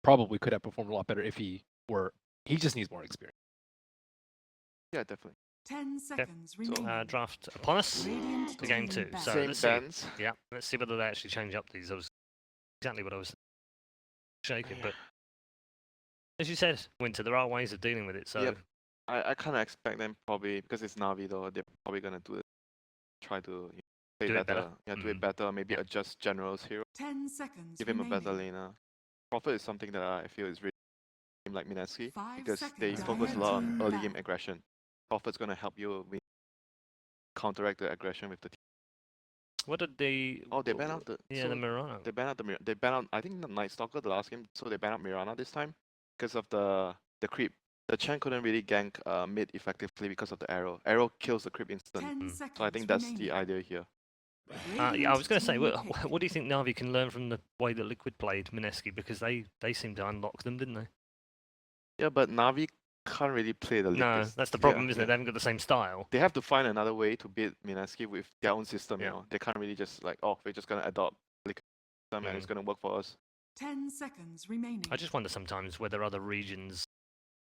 probably could have performed a lot better if he were. He just needs more experience. Yeah, definitely. 10 seconds remaining. So, draft upon us to game 2. So Same let's bands. see. Yeah, let's see whether they actually change up these. That was exactly what I was shaking. But as you said, Winter, there are ways of dealing with it. So Yep. I kind of expect them probably, because it's Na'Vi though, they're probably going to do it. Try to play Do it better. Yeah, do it better. Maybe adjust General's hero. 10 seconds Give him a remaining. better laner. Prophet is something that I feel is really like Mineski, 5 because they seconds. focus a lot on Team early back. game aggression. Prophet's going to help you counteract the aggression with the team. what did they? Oh, they ban out the... Yeah, so the Mirano. They ban out the... They ban out, I think, the Night Stalker the last game, so they ban out Mirana this time because of the creep. The Chen couldn't really gank mid effectively because of the arrow. Arrow kills the creep instant. 10 seconds So I think that's remaining. the idea here. Yeah, I was going to say, Team what, pick. what do you think Na'Vi can learn from the way that Liquid played Mineski? Because they seemed to unlock them, didn't they? Yeah, but Na'Vi can't really play the No, Liquid. that's the problem, isn't it? They haven't got the same style. They have to find another way to beat Mineski with their own system, Yeah. you know. They can't really just like, oh, we're just going to adopt Liquid system and it's going to work for us. 10 seconds remaining. I just wonder sometimes whether other regions,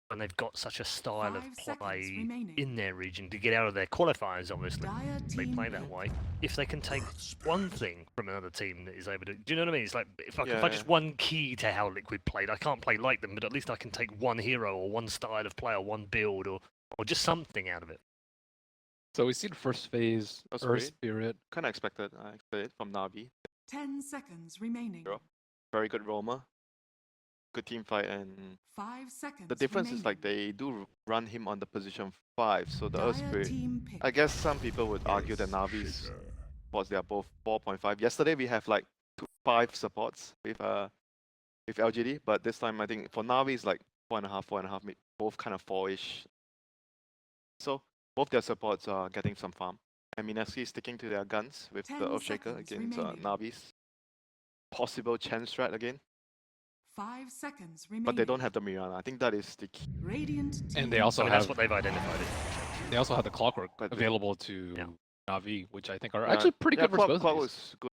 when they've got such a style of 5 seconds play remaining. in their region to get out of their qualifiers, obviously, Dire they team play that pick. way. If they can take one thing from another team that is able to, do you know what I mean? It's like if I Yeah, just one key to how Liquid played, I can't play like them, but at least I can take one hero or one style of play or one build or just something out of it. So we see the first phase, That's Earth great. Spirit. Kind of expected. I expected it from Na'Vi. 10 seconds remaining. Sure. Very good roamer. Good team fight, and 5 seconds the difference is like remaining. they do run him on the position 5, so the Earth Dire Spirit. team pick. I guess some people would argue that Navi's supports, they are both 4.5. Yesterday we have like 5 supports with LGD, but this time I think for Navi it's like 4.5, both kind of 4-ish. So both their supports are getting some farm. And Mineski is sticking to their guns with 10 the Earthshaker seconds against remaining. Navi's possible Chen strat again. 5 seconds remaining. But they don't have the Mirana. I think that is the key. Radiant team. And they also I mean, have that's what they've identified. they also have the Clockwork But they- available to Yeah. Navi, which I think are Yeah, actually pretty good versus both of Clock these. was good.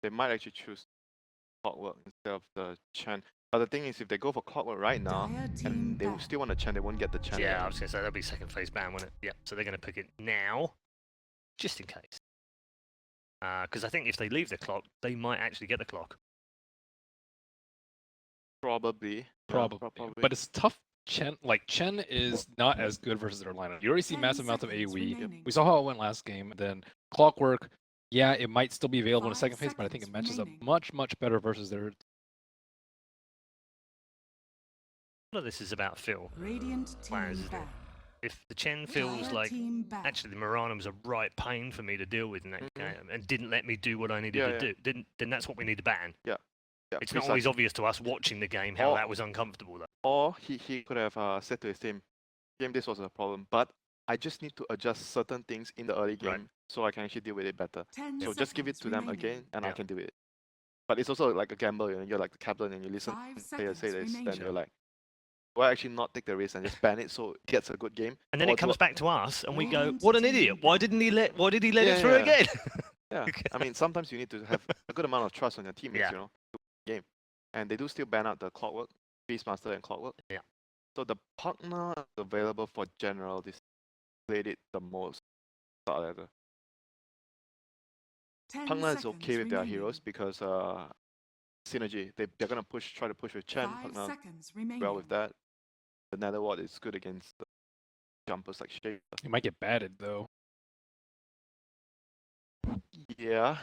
They might actually choose Clockwork instead of the Chen. But the thing is, if they go for Clockwork right now, Dire team and they will back. still want the Chen, they won't get the Chen. Yeah, I was going to say that'll be second phase ban, won't it? Yeah, so they're going to pick it now, just in case. Because I think if they leave the clock, they might actually get the clock. Probably. Yeah, Probably. But it's tough. Chen is not as good versus their lineup. You already see 10 massive amounts of seconds AoE. remaining. We saw how it went last game. Then Clockwork, yeah, it might still be available in the 5 second phase, but I think it seconds matches up remaining. much better versus their. A lot of this is about Phil. Radiant Players, team isn't it? back. If the Chen feels Dire like team back. actually the Mirana was a right pain for me to deal with in that Mhm. game and didn't let me do what I needed Yeah, to do, then that's what we need to ban. Yeah, It's not always obvious to us watching the game how that was uncomfortable though. Or he could have said to his team, this was a problem, but I just need to adjust certain things in the early game Right. so I can actually deal with it better. 10 So just give it to them remaining. again, and I Yeah. can do it. But it's also like a gamble, you know, you're like the captain and you listen 5 to players say seconds this, then remaining. you're like, do I actually not take the risk and just ban it so it gets a good game? And then Or it comes do back to us and we go, Radiant what an team idiot. Why back. did he let Yeah, it through yeah. again? Yeah, I mean, sometimes you need to have a good amount of trust on your teammates, Yeah. you know, to win the game. And they do still ban out the Clockwork, Beastmaster and Clockwork. Yeah. So the partner available for General, this played it the most. Partner 10 is seconds okay with their remaining. heroes because synergy. They're gonna try to push with Chen. 5 Partner seconds remaining. well with that. The Nether Ward is good against the jumpers like Shaper. You might get batted though. Yeah.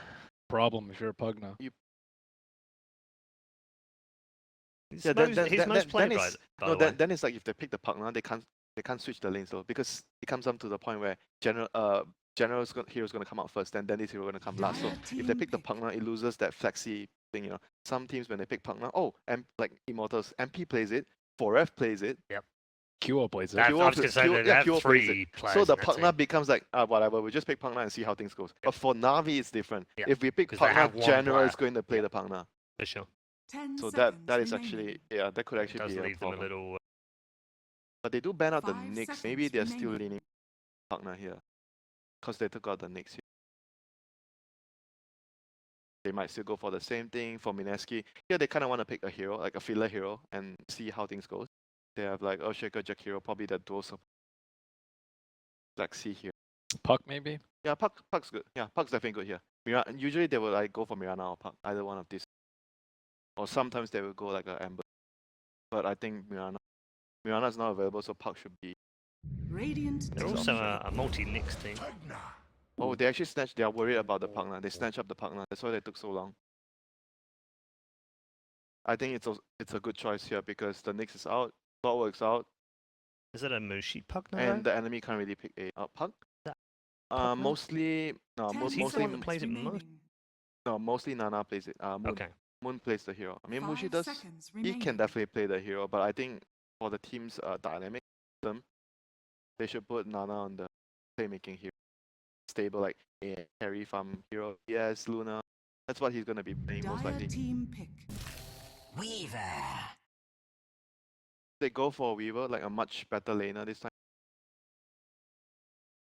Problem if you're a Pugna. He's Yeah, most played it's, by the way. then it's like if they pick the partner, they can't switch the lanes though, because it comes down to the point where General's hero's gonna come out first, then this hero gonna come last. So if they pick the partner, it loses that flexi thing, you know. Some teams when they pick partner, like Immortals, MP plays it, 4F plays it. Yep. QO plays it. I was going to say that they have QO plays 3 it. players. So the in that partner team. becomes like, whatever, we just pick partner and see how things goes. But for Na'Vi, it's different. Yeah, If we pick 'cause they partner, have one General is player. going to play Yeah. the partner. For sure. 10 So seconds that is remaining. actually, yeah, that could It actually does be a leave them a problem. little. But they do ban out the 5 Nyx. Maybe seconds they're still remaining. leaning partner here, because they took out the Nyx here. they might still go for the same thing. For Mineski, here they kind of want to pick a hero, like a filler hero, and see how things goes. They have like Shaker, Jack hero, probably the dual support. Like C here. Puck maybe. Yeah, Puck's good. Yeah, Puck's definitely good here. Usually they will like go for Mirana or Puck, either one of these. Or sometimes they will go like a Amber. But I think Mirana's not available, so Puck should be. Radiant They're team also win. a multi-Nix team. Oh, they actually snatched. They are worried about the Puck now. They snatched up the Puck now. That's why they took so long. I think it's a good choice here because the Nyx is out, Thought works out, Is it a Mushi Puck now? and the enemy can't really pick a Puck. That Puck now? Mostly no, 10 Is he the mostly one that plays it most? remaining. no, mostly Nana plays it. Moon, Okay. Moon plays the hero. I mean, 5 Mushi does. seconds He remaining. can definitely play the hero, but I think for the team's dynamic system, they should put Nana on the playmaking hero, stable like carry farm hero. Yes, Luna. That's what he's gonna be playing most Dire likely. team pick. They go for Weaver, like a much better laner this time.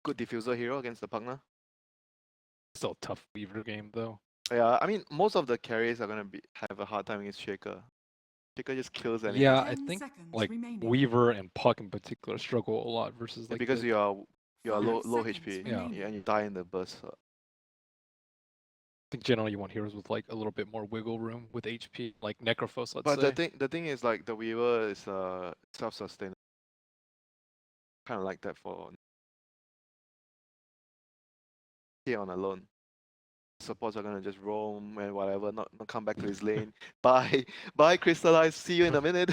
Good diffuser hero against the Pugna. Still a tough Weaver game though. Yeah, I mean, most of the carries are gonna have a hard time against Shaker. Shaker just kills anything. Yeah, I 10 think seconds like remaining. Weaver and Puck in particular struggle a lot versus Yeah, like because the- you're 5 low seconds HP, Yeah. remaining. and you die in the burst. So. I think generally you want heroes with like a little bit more wiggle room with HP, like Necrophos, let's But say. the thing is like the Weaver is self-sustainable. Kind of like that for here on alone. Supports are gonna just roam and whatever, not come back to his lane. Bye, Crystallize. See you in a minute.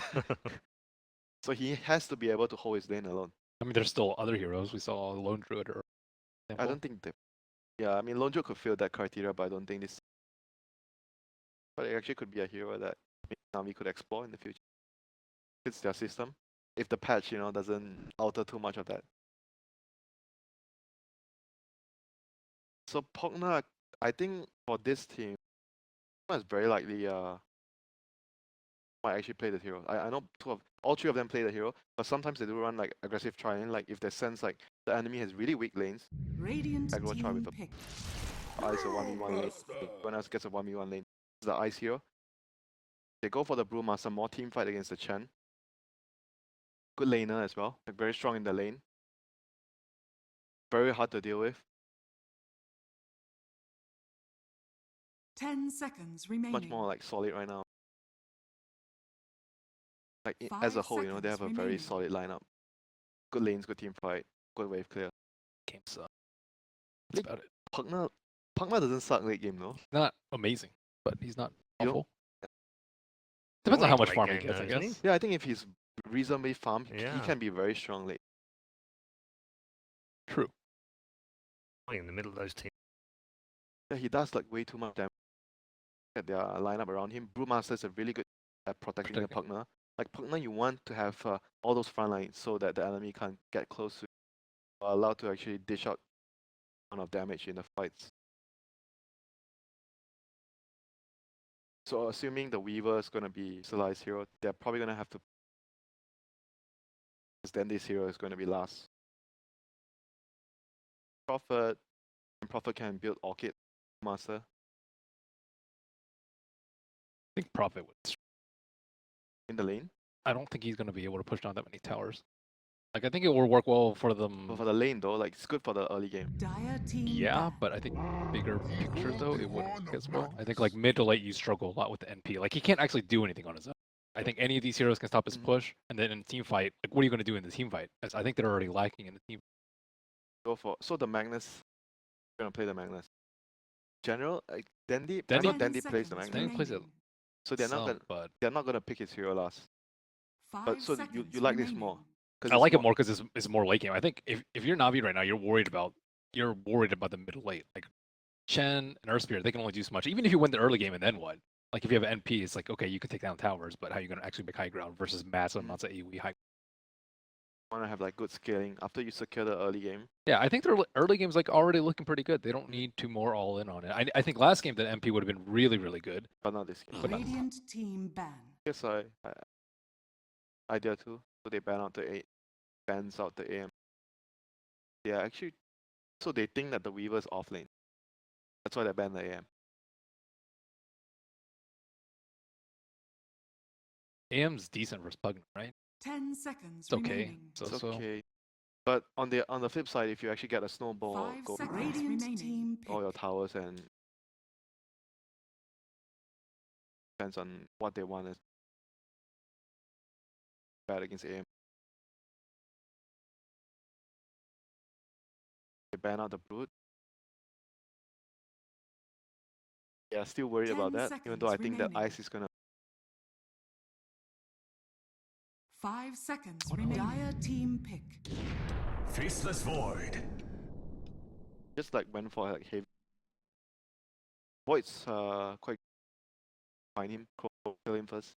So he has to be able to hold his lane alone. I mean, there's still other heroes. We saw Lone Druid or. I don't think they. Yeah, I mean, Lonjo could fill that criteria, but I don't think this. But it actually could be a hero that Nami could explore in the future. Fits their system. If the patch, doesn't alter too much of that. So Pogna, I think for this team, it's very likely might actually play the hero. I know all three of them play the hero, but sometimes they do run like aggressive try-in. Like if they sense like the enemy has really weak lanes, Radiant I go try team with a pick. ice a 1v1 lane. Everyone else gets a 1v1 lane. It's the ice hero. They go for the Brewmaster, more team fight against the Chen. Good laner as well. Like very strong in the lane. Very hard to deal with. 10 seconds remaining. Much more like solid right now. Like as a 5 whole, they have seconds a very remaining. solid lineup. Good lanes, good team fight, good wave clear. Game suck. That's about it. Pugna doesn't suck late game though. Not amazing, but he's not You don't- awful. Depends on how much Late farm he game gets, though, I isn't he? guess. Yeah, I think if he's reasonably farmed, he Yeah. can be very strong late. True. In the middle of those teams. Yeah, he does like way too much damage at their lineup around him. Brewmaster is a really good at protecting the Pugna. Like Pugna, you want to have all those front lines so that the enemy can't get close to you. Or allowed to actually dish out amount of damage in the fights. So assuming the Weaver is gonna be Celeste's hero, they're probably gonna have to. Because then this hero is gonna be last. Prophet can build Orchid Master. I think Prophet would. In the lane. I don't think he's going to be able to push down that many towers. Like, I think it will work well for them. But for the lane though, like it's good for the early game. Dire team Yeah, ban. but I think bigger picture though, it wouldn't work as well. I think like mid to late you struggle a lot with the NP. Like he can't actually do anything on his own. I think any of these heroes can stop his Mhm. push, and then in a team fight, like what are you going to do in the team fight? As I think they're already lacking in the team. So the Magnus. Gonna play the Magnus. General, like Dandy. I Dandy- know 10 Dandy plays the seconds Dandy Magnus. plays it. remaining. So But they're not gonna pick his hero last. 5 so seconds you like this remaining. more? 'Cause I it's like it more because it's more late game. I think if you're Navi right now, you're worried about the middle late. Like Chen and Earthspear, they can only do so much. Even if you win the early game and then what? Like if you have an NP, it's like okay, you can take down towers, but how are you gonna actually make high ground versus massive amounts of AoE high? wanna have like good scaling after you secure the early game. Yeah, I think their early game's like already looking pretty good. They don't need to more all in on it. I think last game the MP would have been really, really good. But not this game. But not- Radiant team ban. Yes, I idea too. So they bans out the AM. Yeah, actually. So they think that the Weaver's off lane. That's why they ban the AM. AM's decent versus Pugna, right? 10 seconds It's okay. remaining. It's okay. But on the flip side, if you actually get a snowball, 5 go seconds remaining. Team pick. all your towers and depends on what they want is bad against AM. They ban out the Brood. Yeah, still worried 10 about that, even though I think the seconds ice is gonna. 5 seconds remaining. Dire team pick. Faceless Void. Just like went for like heavy. Void's quite. Find him, kill him first.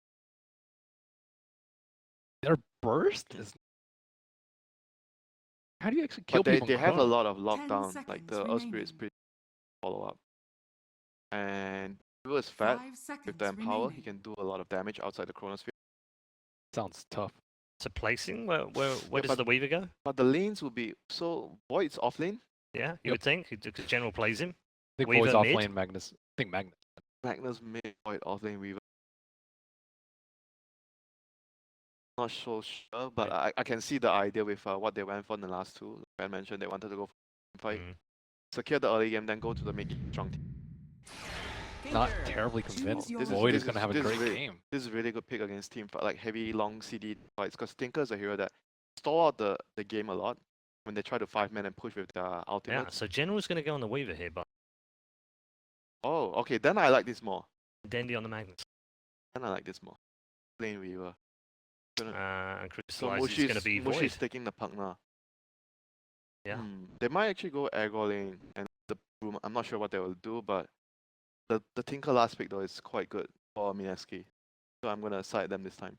Their burst is. How do you actually kill But people? they in have a Chrono? lot of lockdown. Like seconds the Earth Spirit is remaining. pretty follow up. And if he was fat 5 seconds with the Empower, he remaining. can do a lot of damage outside the Chronosphere. Sounds tough. So placing, where does but- the Weaver go? But the lanes will be so Void's off lane. Yeah, you Yep. would think, because General plays him. I think Weaver Void's off mid? lane, Magnus. I think Magnus. Magnus mid, Void off lane, Weaver. Not so sure, but I can see the idea with what they went for in the last two. Like I mentioned, they wanted to go for fight, Mm. secure the early game, then go to the mid strong team. Not terribly convinced. your Void is this going to have a this is great really- game. This is a really good pick against team fight, like heavy long CD fights, because Tinker is a hero that stall out the game a lot when they try to 5-man and push with their Yeah, ultimates. so General's going to go on the Weaver here, but Oh, okay, then I like this more. Dandy on the Magnus. Then I like this more. Lane Weaver. And So Crystallize is going to be Void. Mushi's taking the Pugna. Yeah. They might actually go aggro lane and the Broom. I'm not sure what they will do, but the Tinker last pick though is quite good for Mineski. So I'm gonna side them this time.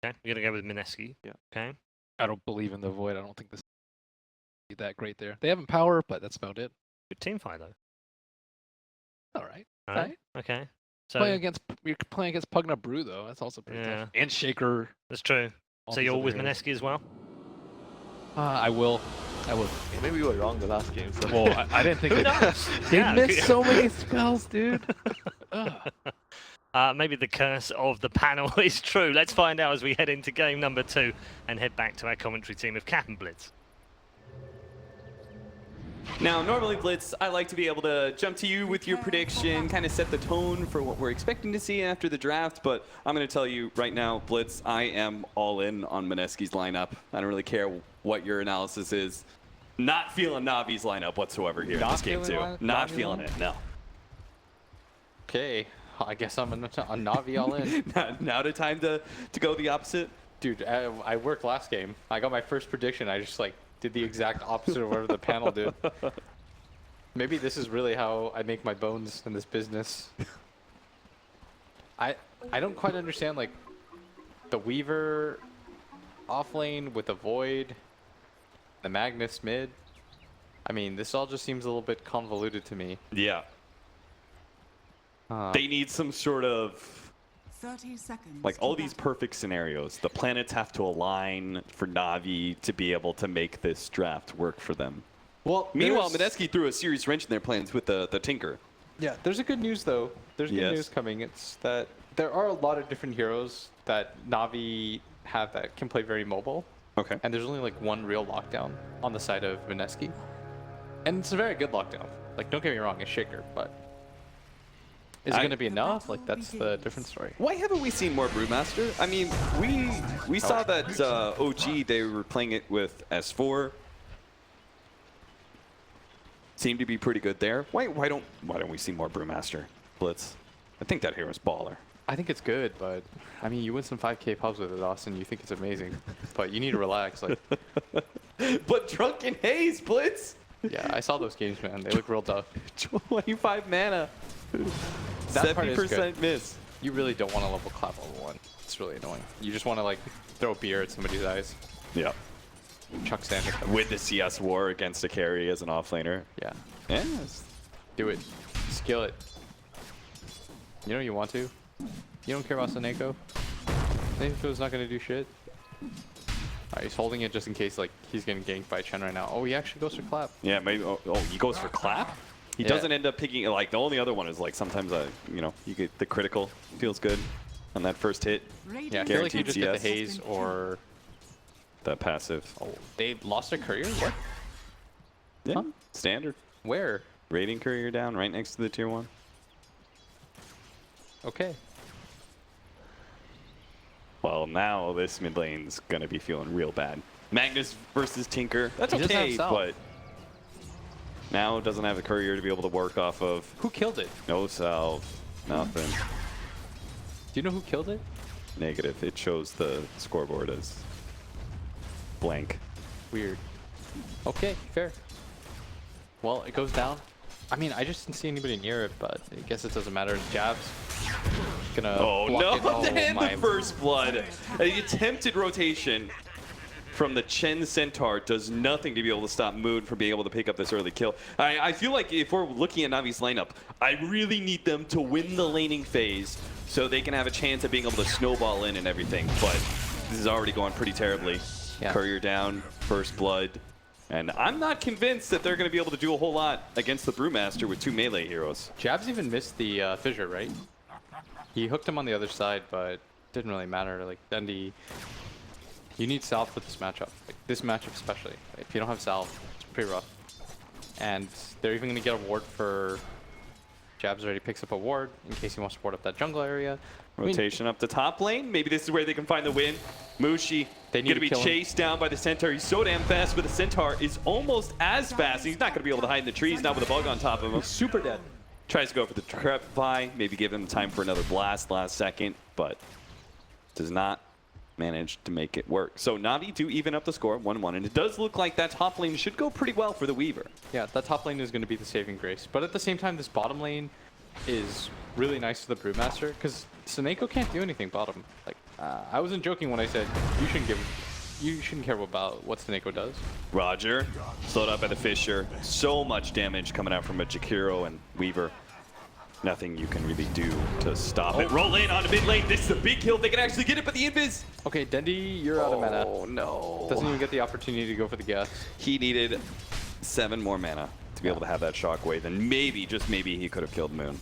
Okay, you're going to go with Mineski. Yeah. Okay. I don't believe in the Void. I don't think this is that great there. They have Empower, but that's about it. Good team fight, though. All right. All Okay. right. Okay. So You're playing against Pugna Brew though. That's also pretty Yeah. tough. And Shaker. that's true. all So these you're other with heroes. Mineski as well? I will. Maybe we were wrong the last game. So. Well, I didn't think Who they knows? They Yeah, missed good- so many spells, dude. Ugh. Maybe the curse of the panel is true. Let's find out as we head into game number 2 and head back to our commentary team of Cap and Blitz. Now, normally, Blitz, I like to be able to jump to you with your prediction, kind of set the tone for what we're expecting to see after the draft, but I'm going to tell you right now, Blitz, I am all in on Mineski's lineup. I don't really care what your analysis is. Not feeling Navi's lineup whatsoever here in Not this game, feeling too. Navi's Not feeling lineup? it, no. Okay, I guess I'm a Navi all in. Now the time to go the opposite? Dude, I worked last game. I got my first prediction. I just like did the exact opposite of whatever the panel did. Maybe this is really how I make my bones in this business. I don't quite understand like the Weaver off lane with the Void, the Magnus mid. I mean, this all just seems a little bit convoluted to me. Yeah. They need some sort of 30 seconds. like to all these battle. perfect scenarios. The planets have to align for Navi to be able to make this draft work for them. Well, Meanwhile, Mineski threw a serious wrench in their plans with the Tinker. Yeah, there's a good news though. There's good Yes. news coming. It's that there are a lot of different heroes that Navi have that can play very mobile, Okay. and there's only like one real lockdown on the side of Mineski, and it's a very good lockdown. Like, don't get me wrong, it's Shaker, but is it I- going to be The enough? battle Like, that's the begins. different story. Why haven't we seen more Brewmaster? I mean, we saw that OG, they were playing it with S4. Seemed to be pretty good there. Why don't we see more Brewmaster, Blitz? I think that hero's baller. I think it's good, but I mean, you win some 5K pubs with it, Austin. You think it's amazing, but you need to relax. Like, But Drunken Haze, Blitz! yeah, I saw those games, man. They look real tough. 25 mana. That part is good. 70% miss. You really don't want to level clap level 1. It's really annoying. You just want to like throw beer at somebody's eyes. Yeah. Chuck sand at them. With the CS war against a carry as an offlaner. Yeah. Yeah. Do it. Skill it. You know you want to. You don't care about Seneko. Seneko's not gonna do shit. Alright, he's holding it just in case like he's getting ganked by Chen right now. Oh, he actually goes for clap. Yeah, maybe. Oh, he goes for clap. He Yeah. doesn't end up picking. Like the only other one is like sometimes you know, you get the critical feels good. on that first hit. Yeah, I feel like you Guaranteed just get the CS. haze or... That passive. Oh, they lost a courier? What? Yeah, Huh? standard. Where? Rating courier down right next to the tier 1. Okay. Well, now this mid lane's gonna be feeling real bad. Magnus versus Tinker. That's He doesn't have okay, Sal. but now doesn't have a courier to be able to work off of. Who killed it? No salve, nothing. Do you know who killed it? Negative. It shows the scoreboard as blank. Weird. Okay, fair. Well, it goes down. I mean, I just didn't see anybody near it, but I guess it doesn't matter. Jabs gonna Oh block no, it. and my. the first blood. The attempted rotation from the Chen Centaur does nothing to be able to stop Moon from being able to pick up this early kill. I feel like if we're looking at Navi's lineup, I really need them to win the laning phase so they can have a chance of being able to snowball in and everything, but this is already going pretty terribly. Yeah. Courier down, first blood. And I'm not convinced that they're going to be able to do a whole lot against the Brewmaster with 2 melee heroes. Jabs even missed the fissure, right? He hooked him on the other side, but didn't really matter. Like, Dundee, you need salve for this matchup. Like, this matchup especially. If you don't have salve, it's pretty rough. And they're even going to get a ward for... Jabs already picks up a ward in case he wants to ward up that jungle area. Rotation up the top lane. Maybe this is where they can find the win. Mushi They need going to to be kill him. chased down by the Centaur. He's so damn fast, but the Centaur is almost as fast. He's not going to be able to hide in the trees now with a bug on top of him. Super dead. Tries to go for the Trepify, maybe give him time for another blast last second, but does not manage to make it work. So Navi do even up the score, 1-1, and it does look like that top lane should go pretty well for the Weaver. Yeah, that top lane is going to be the saving grace. But at the same time, this bottom lane is really nice for the Brewmaster because Seneko can't do anything bottom. Like, I wasn't joking when I said you shouldn't care about what Seneko does. Roger, slowed up by the Fissure. So much damage coming out from a Jakiro and Weaver. Nothing you can really do to stop it. Roll in on the mid lane. This is a big kill. They can actually get it, but the invis. Okay, Dendi, you're out of mana. Oh no. Doesn't even get the opportunity to go for the gas. He needed 7 more mana to be able to have that shockwave, and maybe, just maybe, he could have killed Moon.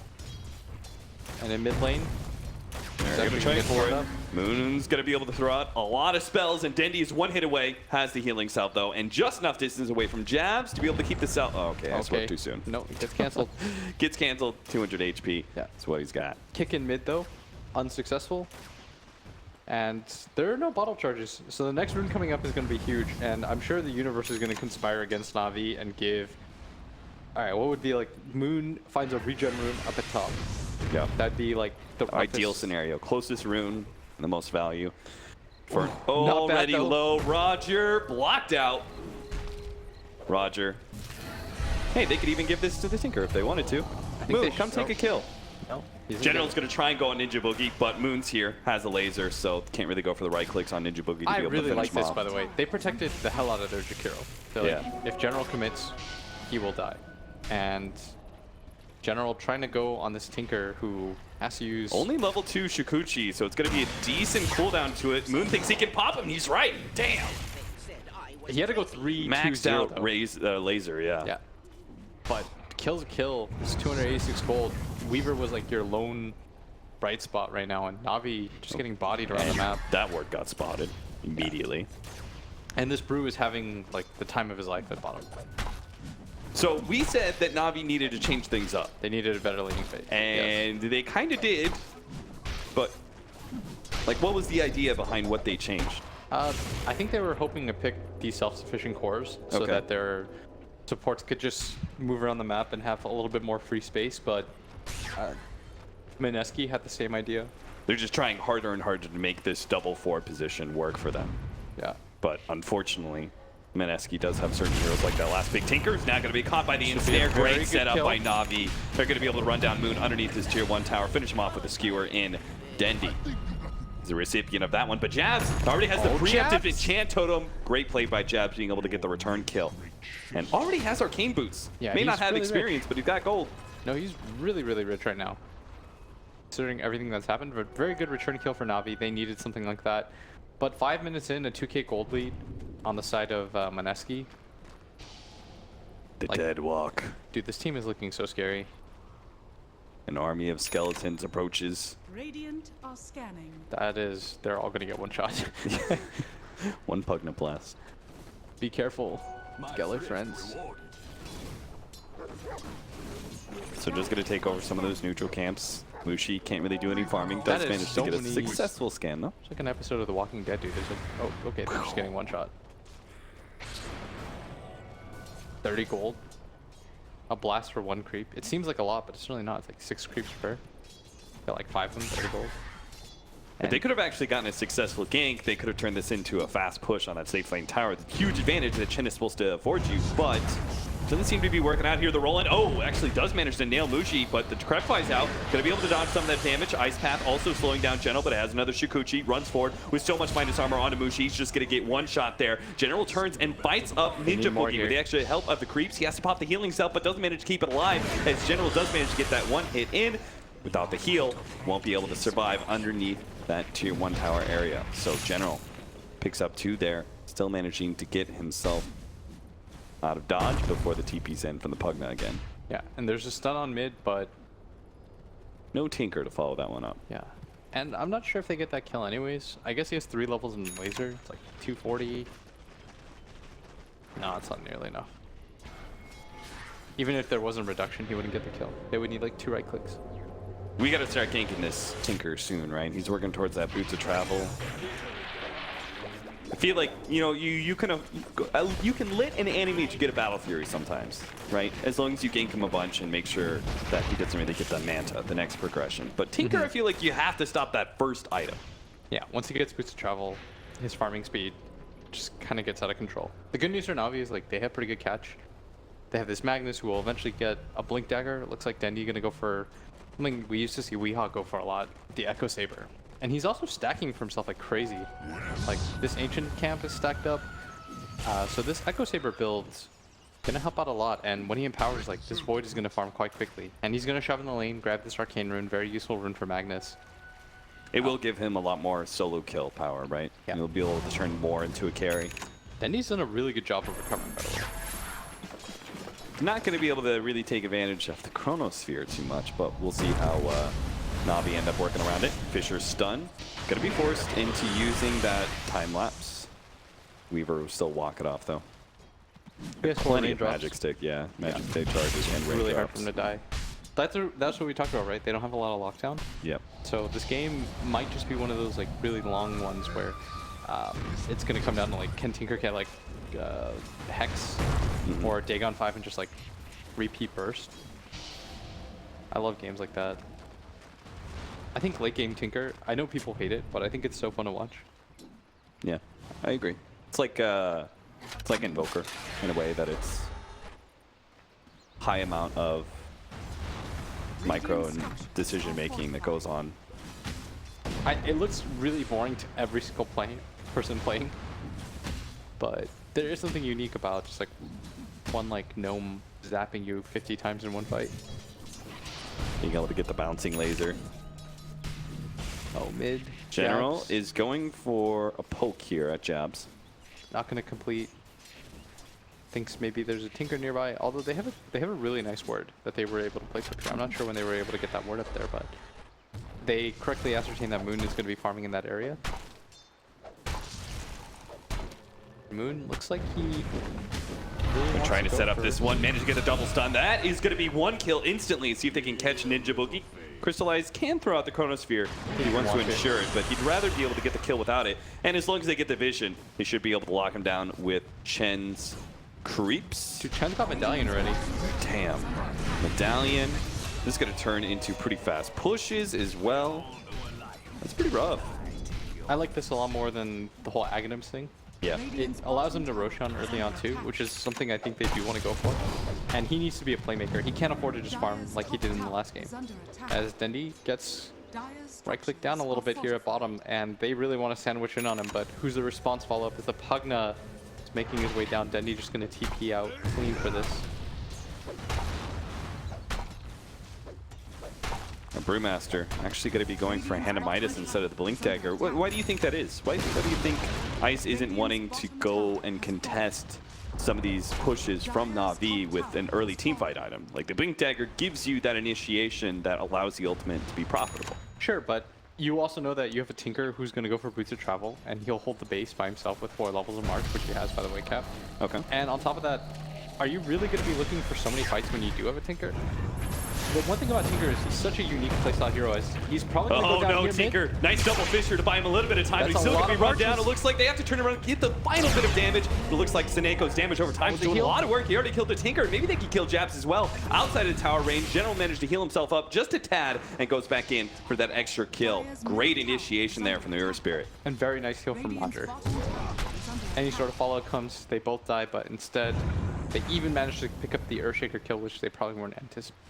And in mid lane, They're gonna try for it. Moon's gonna be able to throw out a lot of spells, and Dendi is 1 hit away. Has the healing salve though, and just enough distance away from Jabs to be able to keep this out. Oh, okay, I spoke too soon. No, it gets canceled. Gets canceled. 200 HP. Yeah. That's what he's got. Kick in mid though, unsuccessful. And there are no bottle charges, so the next rune coming up is going to be huge, and I'm sure the universe is going to conspire against Navi and give... Alright, what would be like, Moon finds a regen rune up at top. Yeah. That'd be like the Ideal roughest- scenario. Closest rune, the most value. For Not bad, already though. low. Roger blocked out. Roger. Hey, they could even give this to the Tinker if they wanted to. think Moon, they come should. take a kill. No. he's General's going to try and go on Ninja Boogie, but Moon's here, has a laser, so can't really go for the right clicks on Ninja Boogie to I be able really to finish like him this, off. by the way. They protected the hell out of their Jakiro. So like, Yeah. if General commits, he will die. And General trying to go on this Tinker who has to use... Only level 2 Shikuchi, so it's going to be a decent cooldown to it. Moon thinks he can pop him, he's right. Damn. He had to go 3-2-0 Maxed out though. laser, yeah. Yeah. But kill's a kill. It's 286 gold. Weaver was like your lone bright spot right now, and Navi just getting bodied around the And map. that word got spotted immediately. And this Brew is having like the time of his life at bottom. So we said that Navi needed to change things up, They needed a better laning phase. and they kind of did, but like what was the idea behind what they changed? I think they were hoping to pick these self-sufficient cores so Okay. that their supports could just move around the map and have a little bit more free space, but Mineski had the same idea. They're just trying harder and harder to make this double forward position work for them. Yeah. But unfortunately, Mineski does have certain heroes like that last big Tinker. Is now going to be caught by the Should be a ensnare. very Great good setup kill. by Navi. They're going to be able to run down Moon underneath his tier 1 tower, finish him off with a skewer in Dendi. He's a recipient of that one, but Jabs already has the preemptive Jabs. enchant totem. Great play by Jabs being able to get the return kill. And already has arcane boots. Yeah, May not he's have really experience, but he's got gold. No, he's really, really rich right now. Considering everything that's happened, but very good return kill for Navi. They needed something like that. But 5 minutes in, a 2k gold lead on the side of Mineski. The Like- dead walk. Dude, this team is looking so scary. An army of skeletons approaches. Radiant are scanning. That is, they're all gonna get one shot. One Pugna blast. Be careful, Skelet friends. So just gonna take over some of those neutral camps. Mushi can't really do any farming. That Does is manage so to get a many- successful scan though. It's like an episode of The Walking Dead, dude. It's like, oh, okay, they're just getting one shot. 30 gold. A blast for 1 creep. It seems like a lot, but it's really not. It's like 6 creeps per. Got like 5 of them, 30 gold. If they could have actually gotten a successful gank, they could have turned this into a fast push on that safe lane tower. It's a huge advantage that Chen is supposed to afford you, but doesn't seem to be working out here. The roll-in, oh, actually does manage to nail Mushi, but the Crepify's out. Gonna be able to dodge some of that damage. Ice Path also slowing down General, but it has another Shikuchi, runs forward with so much minus armor onto Mushi. He's just gonna get one shot there. General turns and bites up Ninja Boogie with the extra help of the creeps. He has to pop the healing cell, but doesn't manage to keep it alive, as General does manage to get that one hit in. Without the heal, won't be able to survive underneath that tier 1 tower area. So General picks up 2 there, still managing to get himself out of dodge before the TP's in from the Pugna again. Yeah, and there's a stun on mid, but No Tinker to follow that one up. yeah. And I'm not sure if they get that kill anyways. I guess he has 3 levels in laser. It's like 240. No, it's not nearly enough. Even if there wasn't reduction, he wouldn't get the kill. They would need like 2 right clicks. We gotta start ganking this Tinker soon, right? He's working towards that Boots of Travel. I feel like, you know, you can lit an enemy to get a Battle Fury sometimes, right? As long as you gank him a bunch and make sure that he doesn't really get the Manta, the next progression. But Tinker, I feel like you have to stop that first item. Yeah, once he gets Boots of Travel, his farming speed just kind of gets out of control. The good news for Na'Vi is like they have pretty good catch. They have this Magnus who will eventually get a Blink Dagger. It looks like Dendi gonna go for something we used to see Weehawk go for a lot, the Echo Saber. And he's also stacking for himself like crazy. Like this Ancient camp is stacked up. So this Echo Saber build's gonna help out a lot. And when he empowers, like this Void is gonna farm quite quickly. And he's gonna shove in the lane, grab this Arcane Rune, very useful rune for Magnus. It will give him a lot more solo kill power, right? Yeah. He'll be able to turn more into a carry. Dendi's done a really good job of recovering, by the way. Not going to be able to really take advantage of the Chronosphere too much, but we'll see how Na'Vi end up working around it. Fisher's stun. Going to be forced into using that time lapse. Weaver will still walk it off though. Plenty of magic stick, yeah. Magic stick charges and Really hard raindrops. for him to die. That's what we talked about, right? They don't have a lot of lockdown. Yep. So this game might just be one of those like really long ones where it's gonna come down to like can Tinker get like Hex or Dagon 5 and just like repeat burst. I love games like that. I think late game Tinker, I know people hate it, but I think it's so fun to watch. Yeah, I agree. It's like Invoker in a way that it's high amount of micro and decision making that goes on. It looks really boring to every single person playing, but there is something unique about just like one like gnome zapping you 50 times in one fight. Being able to get the bouncing laser. Oh, mid. General jabs. is going for a poke here at Jabs. Not gonna complete. Thinks maybe there's a Tinker nearby, although they have a really nice ward that they were able to place up here. I'm not sure when they were able to get that ward up there, but they correctly ascertained that Moon is going to be farming in that area. Moon looks like he really wants Trying to go set up for- this one, managed to get a double stun. That is going to be 1 kill instantly. See if they can catch Ninja Boogie. Crystallize can throw out the Chronosphere. He wants to ensure it, but he'd rather be able to get the kill without it. And as long as they get the vision, they should be able to lock him down with Chen's creeps. Dude, Chen's got Medallion already. Damn. Medallion. This is going to turn into pretty fast pushes as well. That's pretty rough. I like this a lot more than the whole Aghanims thing. Yeah. It allows him to Roshan early on too, which is something I think they do want to go for. And he needs to be a playmaker. He can't afford to just farm like he did in the last game. As Dendi gets right-click down a little bit here at bottom, and they really want to sandwich in on him, but who's the response follow-up? Is the Pugna is making his way down. Dendi just going to TP out clean for this. A Brewmaster actually going to be going for Hanamitis instead of the Blink Dagger. Why do you think that is? Why do you think Ice isn't wanting to go and contest some of these pushes from Na'Vi with an early teamfight item. Like the Blink Dagger gives you that initiation that allows the ultimate to be profitable. Sure, but you also know that you have a Tinker who's going to go for Boots of Travel, and he'll hold the base by himself with 4 levels of March, which he has, by the way, Cap. Okay. And on top of that, are you really going to be looking for so many fights when you do have a Tinker? The one thing about Tinker is he's such a unique playstyle hero. As he's probably going to go down no, here Tinker. mid. Nice double Fisher to buy him a little bit of time, That's but he's still a going to lot be run of down. It marches. looks like they have to turn around and get the final bit of damage. It looks like Sineko's damage over time is the doing a heal? lot of work. He already killed the Tinker. Maybe they can kill Jabs as well. Outside of the tower range, General managed to heal himself up just a tad and goes back in for that extra kill. Great initiation there from the Mirror Spirit. And very nice heal from Roger. Any sort of follow comes, they both die, but instead, they even managed to pick up the Earthshaker kill, which they probably weren't anticipating.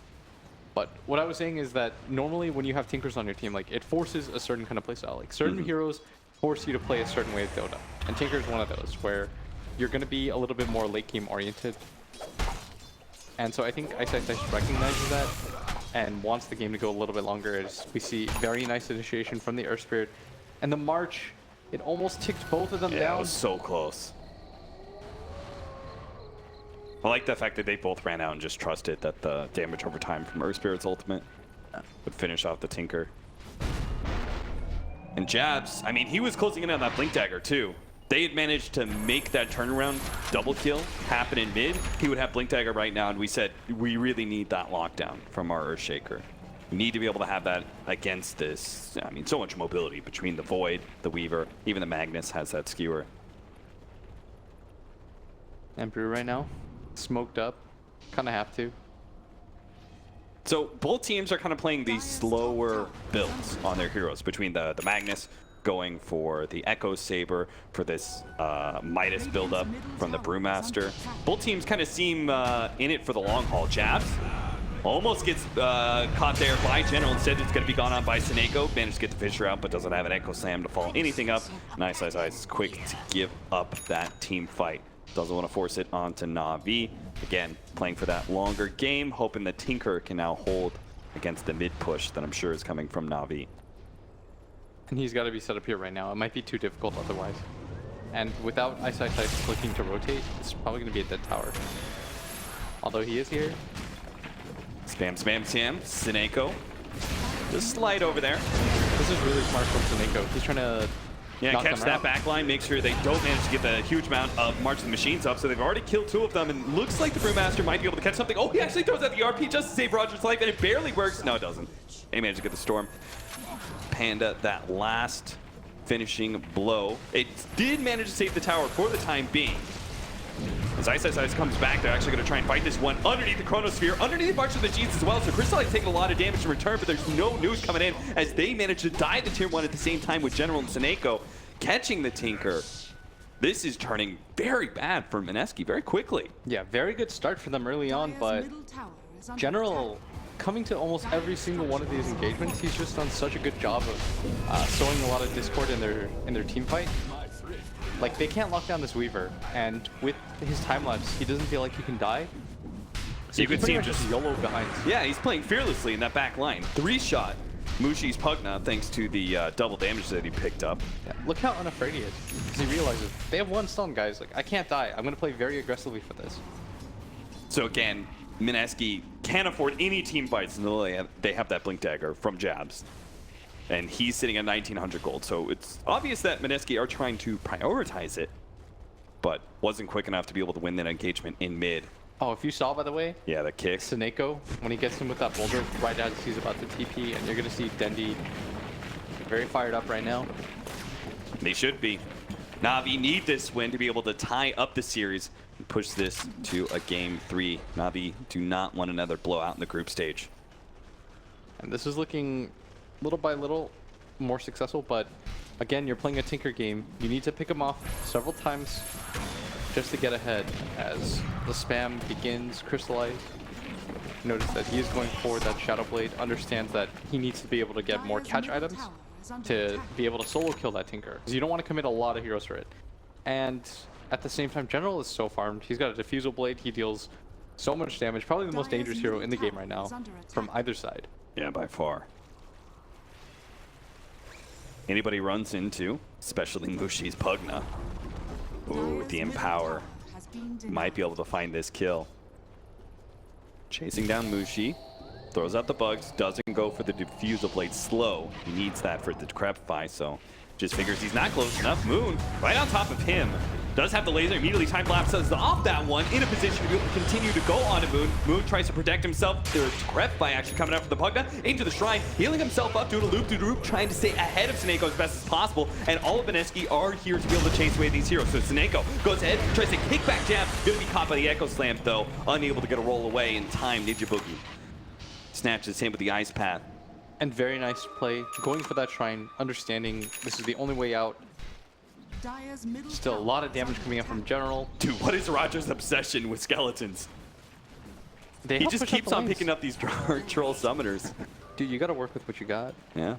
But what I was saying is that normally when you have Tinkers on your team, like it forces a certain kind of playstyle. Like certain heroes force you to play a certain way of Dota. And Tinker is one of those, where you're going to be a little bit more late game oriented. And so I think Ice recognizes that and wants the game to go a little bit longer, as we see very nice initiation from the Earth Spirit. And the March, it almost ticked both of them Yeah, down. it was so close. I like the fact that they both ran out and just trusted that the damage over time from Earth Spirit's ultimate would finish off the Tinker. And Jabs, I mean, he was closing in on that Blink Dagger too. They had managed to make that turnaround double kill happen in mid. He would have Blink Dagger right now, and we said, we really need that lockdown from our Earthshaker. We need to be able to have that against this. I mean, so much mobility between the Void, the Weaver, even the Magnus has that skewer. And Brew right now, smoked up, kind of have to. So both teams are kind of playing these slower builds on their heroes, between the Magnus going for the Echo Saber for this Midas build-up from the Brewmaster. Both teams kind of seem in it for the long haul. Jabs almost gets caught there by General. Instead, it's going to be gone on by Sineko. Managed to get the Fisher out, but doesn't have an Echo Slam to follow anything up. Nice is quick to give up that team fight. Doesn't want to force it onto Na'Vi. Again, playing for that longer game, hoping the Tinker can now hold against the mid push that I'm sure is coming from Na'Vi. And he's got to be set up here right now. It might be too difficult otherwise. And without Ice clicking to rotate, it's probably going to be a dead tower. Although he is here. Spam, spam, spam. Sineko. Just slide over there. This is really smart from Sineko. He's trying to knock catch them that out. back line, make sure they don't manage to get the huge amount of March of the Machines up. So they've already killed 2 of them, and looks like the Brewmaster might be able to catch something. Oh, he actually throws out the RP just to save Roger's life, and it barely works. No, it doesn't. He managed to get the Storm. Panda, that last finishing blow. It did manage to save the tower for the time being. As Ice comes back, they're actually going to try and fight this one underneath the Chronosphere, underneath March of the Machines as well. So Crystalli's taking a lot of damage in return, but there's no news coming in as they manage to die to Tier 1 at the same time with General and Sineko catching the Tinker. This is turning very bad for Mineski very quickly. Yeah, very good start for them early on, but General coming to almost every single one of these engagements, he's just done such a good job of sowing a lot of discord in their team fight. Like, they can't lock down this Weaver, and with his time lapse, he doesn't feel like he can die. So you can see him just YOLO behind. Yeah, he's playing fearlessly in that back line. 3-shot Mushi's Pugna thanks to the double damage that he picked up. Yeah, look how unafraid he is. Because he realizes, they have 1 stun, guys. Like, I can't die. I'm going to play very aggressively for this. So again, Mineski can't afford any team fights until they have that Blink Dagger from Jabs. And he's sitting at 1900 gold. So it's obvious that Mineski are trying to prioritize it, but wasn't quick enough to be able to win that engagement in mid. Oh, if you saw, by the way, Yeah, the kick. Sineko, when he gets him with that boulder right as he's about to TP, and you're going to see Dendi very fired up right now. They should be. Na'Vi need this win to be able to tie up the series and push this to a game 3. Na'Vi do not want another blowout in the group stage. And this is looking little by little more successful, but again, you're playing a Tinker game. You need to pick him off several times just to get ahead as the spam begins. Crystallize. Notice that he is going for that Shadow Blade, understands that he needs to be able to get more catch items to be able to solo kill that Tinker, because you don't want to commit a lot of heroes for it. And at the same time, General is so farmed. He's got a Diffusal Blade. He deals so much damage. Probably the most dangerous hero in the game right now from either side. Yeah, by far. Anybody runs into, especially Mushi's Pugna. Ooh, with the Empower. might be able to find this kill. Chasing down Mushi. Throws out the bugs. Doesn't go for the Diffusal Blade. Slow. He needs that for the Decrepify, so just figures he's not close enough. Moon right on top of him. Does have the laser, immediately time lapses off that one, in a position to be able to continue to go on to Moon. Moon tries to protect himself. There's Decrepify actually coming out from the Pugna into the shrine, healing himself up, doing a loop-to-loop, trying to stay ahead of Sneko as best as possible. And all of Mineski are here to be able to chase away these heroes. So Sneko goes ahead, tries to kick back jab, gonna be caught by the Echo Slam though, unable to get a roll away in time. Ninja Boogie snatches him with the Ice Path. And very nice play, going for that shrine, understanding this is the only way out. Dire's middle Still a lot of damage coming up from General. Dude, what is Roger's obsession with skeletons? They He help just push up keeps the on lanes. picking up these troll summoners. Dude, you gotta work with what you got. Yeah.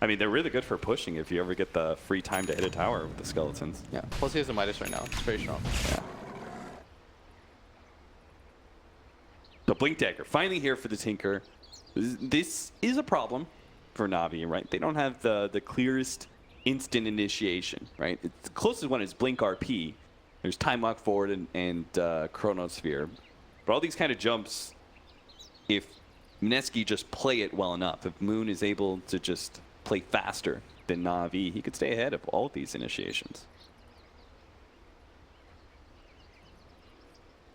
I mean, they're really good for pushing if you ever get the free time to hit a tower with the skeletons. Yeah, plus he has a Midas right now. It's very strong. Yeah. The Blink Dagger, finally here for the Tinker. This is a problem for Na'Vi, right? They don't have the clearest instant initiation, right? It's the closest one is Blink RP. There's Time Lock Forward and Chronosphere. But all these kind of jumps, if Mineski just play it well enough, if Moon is able to just play faster than Na'Vi, he could stay ahead of all these initiations.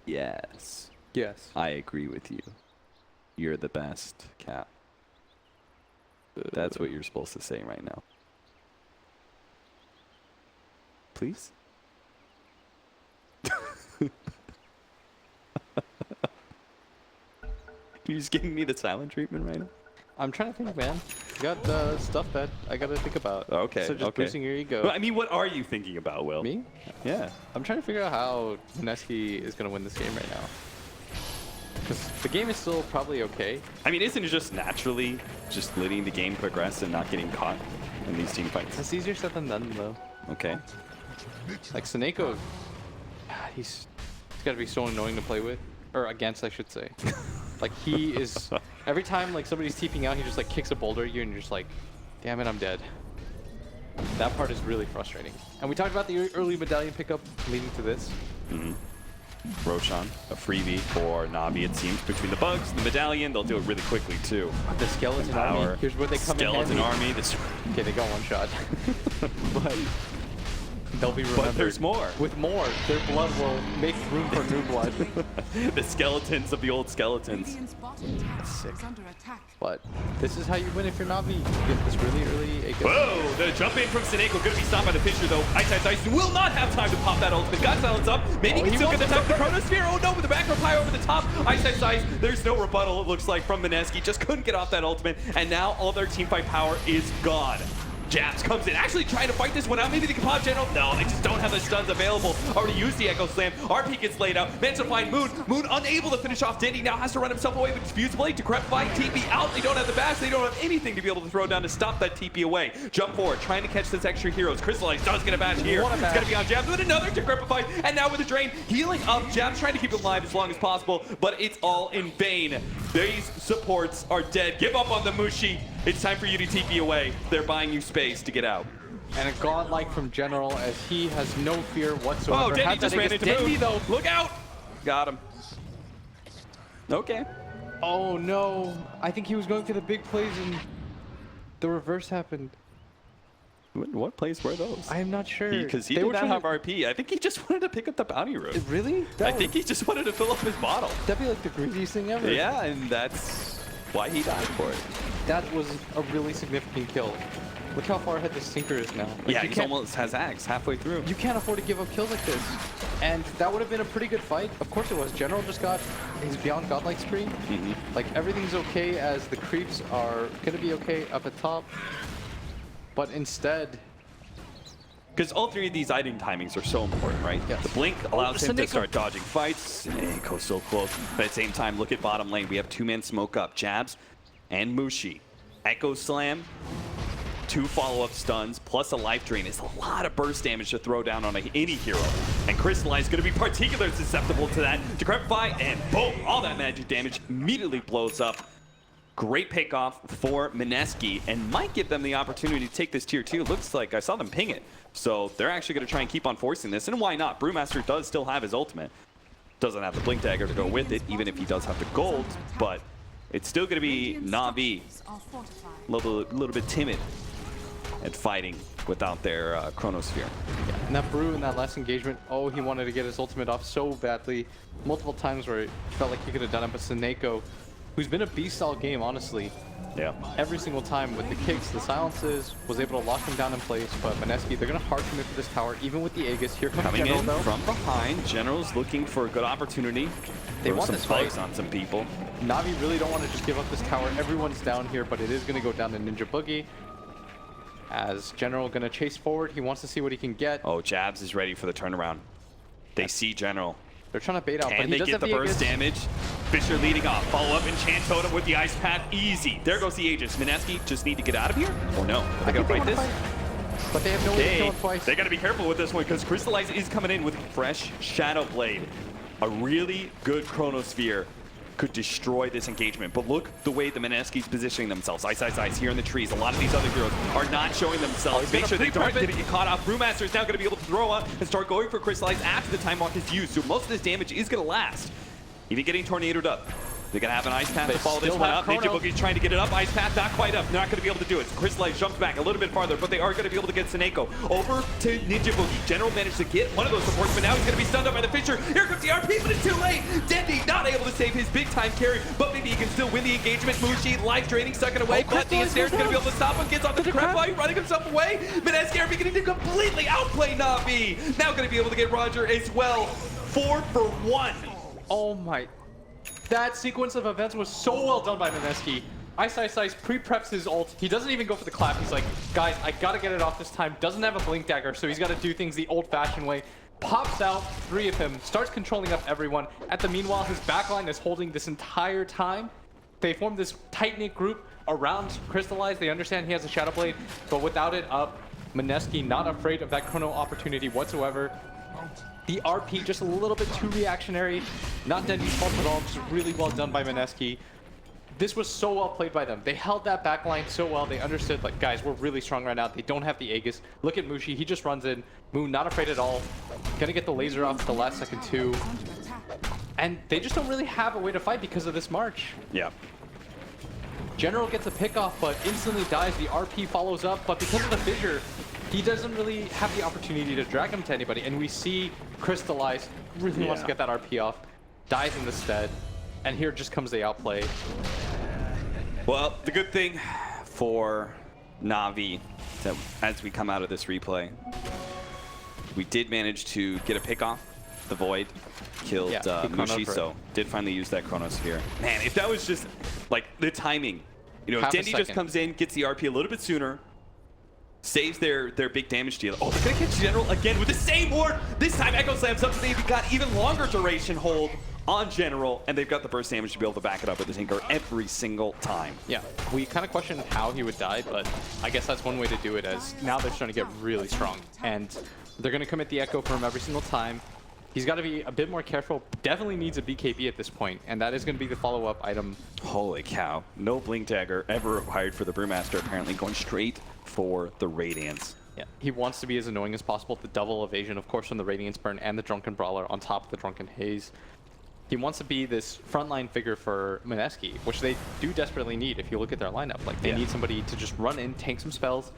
Yes. Yes. I agree with you. You're the best, Cap. That's what you're supposed to say right now. Please? You're just giving me the silent treatment right now? I'm trying to think, man. You got stuff that I gotta think about. Okay, So just okay. boosting your ego. Well, I mean, what are you thinking about, Will? Me? Yeah. I'm trying to figure out how Mineski is gonna win this game right now. Because the game is still probably okay. I mean, isn't it just naturally just letting the game progress and not getting caught in these team fights? It's easier said than done, though. Okay. Like Sneko, he's got to be so annoying to play with, or against, I should say. Like he is. Every time like somebody's TPing out, he just like kicks a boulder at you, and you're just like, damn it, I'm dead. That part is really frustrating. And we talked about the early medallion pickup leading to this. Mm-hmm. Roshan, a freebie for Na'Vi, it seems, between the bugs, the medallion. They'll do it really quickly too. The skeleton Power. army. Here's where they come Skeleton in. army. This, Okay, they got one shot. But they'll be remembered. but there's more. With more, their blood will make room for new blood. The skeletons of the old skeletons. Radiant's bottom tower sick. is under attack. But this is how you win if you're Na'Vi. You get this really early AKS. Whoa! The jump in from Sneko gonna be stopped by the pitcher though. Ice will not have time to pop that ultimate. Got silence up. Maybe he can still get the time to Chronosphere. Oh no! With the back reply over the top. Ice. There's no rebuttal. It looks like from Mineski. Just couldn't get off that ultimate, and now all their team fight power is gone. Jabs comes in, actually trying to fight this one out. Maybe they can pop General. No, they just don't have the stuns available. Already used the Echo Slam. RP gets laid out. Managed to find Moon. Moon unable to finish off Dindy. Now has to run himself away with Diffuse Blade to Decrepify. TP out. They don't have the bash. They don't have anything to be able to throw down to stop that TP away. Jump forward, trying to catch this extra heroes. Crystallize does get a bash here. What a It's bash. going to be on Jabs with another Decrepify. And now with the drain, healing up. Jabs trying to keep it alive as long as possible, but it's all in vain. These supports are dead. Give up on the Mushi. It's time for you to TP away. They're buying you space to get out. And a godlike from General as he has no fear whatsoever. Oh, Dendy Had that just ran against into Dendy, Moon. though. Look out! Got him. Okay. Oh no. I think he was going for the big plays and the reverse happened. What plays were those? I am not sure. Because he They did were not trying have to- RP. I think he just wanted to pick up the bounty room. Really? I think he just wanted to fill up his bottle. That'd be like the greediest thing ever. Yeah, and that's why he died for it. That was a really significant kill. Look how far ahead this Tinker is now. Like, Yeah, you he can't- almost has Axe halfway through. You can't afford to give up kills like this. And that would have been a pretty good fight. Of course it was. General just got his Beyond Godlike spree. Like everything's okay as the creeps are gonna be okay up at top. But instead, Because all three of these item timings are so important, right? Yes. The blink allows him to Sneko. start dodging fights. Sneko so close. But at the same time, look at bottom lane. We have two-man smoke up. Jabs and Mushi. Echo Slam. 2 follow-up stuns, plus a life drain is a lot of burst damage to throw down on any hero. And Crystallize is going to be particularly susceptible to that. Decrepify, and boom, all that magic damage immediately blows up. Great pickoff for Mineski and might give them the opportunity to take this tier 2. Looks like I saw them ping it. So they're actually going to try and keep on forcing this. And why not? Brewmaster does still have his ultimate. Doesn't have the Blink Dagger to go with it, even if he does have the gold. But it's still going to be Na'Vi a little bit timid at fighting without their Chronosphere. Yeah, and that Brew in that last engagement, oh, he wanted to get his ultimate off so badly. Multiple times where it felt like he could have done it, but Seneko, who's been a beast all game, honestly. Yeah. Every single time with the kicks, the silences, was able to lock him down in place. But Mineski, they're going to hard commit for this tower, even with the Aegis. Here comes Coming General, in though. from behind, General's looking for a good opportunity. They Throw want some this fight. bugs on some people. Na'Vi really don't want to just give up this tower. Everyone's down here, but it is going to go down to Ninja Boogie. As General going to chase forward, he wants to see what he can get. Oh, Jabs is ready for the turnaround. They see General. They're trying to bait out, but Can he they does get have the burst Aegis. damage? Fisher leading off. Follow up, Enchant Totem with the Ice Path. Easy. There goes the Aegis. Mineski just need to get out of here? Or no? Are they going to fight this? But they have no way to kill him twice. They got to be careful with this one because Crystallize is coming in with fresh Shadow Blade. A really good Chronosphere could destroy this engagement. But look the way the Mineski's positioning themselves. Ice, ice, ice here in the trees. A lot of these other heroes are not showing themselves. Make sure they aren't going to get caught off. Brewmaster is now going to be able to throw up and start going for Crystallize after the Time Walk is used. So most of this damage is going to last. Even getting tornadoed up. They're going to have an Ice Path to follow this one up. Ninja Boogie's trying to get it up. Ice Path not quite up. They're not going to be able to do it. So Crystallize jumps back a little bit farther, but they are going to be able to get Seneko over to Ninja Boogie. General managed to get one of those supports, but now he's going to be stunned up by the Fisher. Here comes the RP, but it's too late. Dendi not able to save his big time carry, but maybe he can still win the engagement. Mushi life draining, sucking away, but the Ensnare's going to be able to stop him. Gets off the crap while he's running himself away. Mineski are beginning to completely outplay Na'Vi. Now going to be able to get Roger as well. 4 for 1. Oh my. That sequence of events was so well done by Mineski. Ice Ice Ice pre-preps his ult. He doesn't even go for the clap. He's like, guys, I gotta get it off this time. Doesn't have a Blink Dagger, so he's gotta do things the old-fashioned way. Pops out, 3 of him, starts controlling up everyone. At the meanwhile, his backline is holding this entire time. They form this tight-knit group around Crystallize. They understand he has a Shadow Blade, but without it up, Mineski not afraid of that chrono opportunity whatsoever. The RP just a little bit too reactionary. Not Dendi's fault at all, just really well done by Mineski. This was so well played by them. They held that backline so well. They understood, like, guys, we're really strong right now. They don't have the Aegis. Look at Mushi. He just runs in. Moon not afraid at all. Gonna get the laser off at the last second too. And they just don't really have a way to fight because of this March. Yeah. General gets a pick off, but instantly dies. The RP follows up, but because of the fissure, he doesn't really have the opportunity to drag him to anybody. And we see Crystallize really wants to get that RP off, dies in the stead, and here just comes the outplay. Well, the good thing for Na'Vi, that as we come out of this replay, we did manage to get a pick off. The Void killed Mushi, so did finally use that Chronosphere. Man, if that was just like the timing, you know, if Dendi just comes in, gets the RP a little bit sooner, saves their big damage deal. Oh, they're gonna catch General again with the same ward. This time Echo Slams up, so they've got even longer duration hold on General, and they've got the burst damage to be able to back it up with the Tinker every single time. Yeah, we kind of questioned how he would die, but I guess that's one way to do it, as now they're starting to get really strong. And they're gonna commit the Echo for him every single time. He's got to be a bit more careful. Definitely needs a BKB at this point, and that is going to be the follow-up item. Holy cow. No Blink Dagger ever required for the Brewmaster, apparently going straight for the Radiance. Yeah, he wants to be as annoying as possible. The double evasion, of course, from the Radiance Burn and the Drunken Brawler on top of the Drunken Haze. He wants to be this frontline figure for Mineski, which they do desperately need if you look at their lineup. Like, they need somebody to just run in, tank some spells.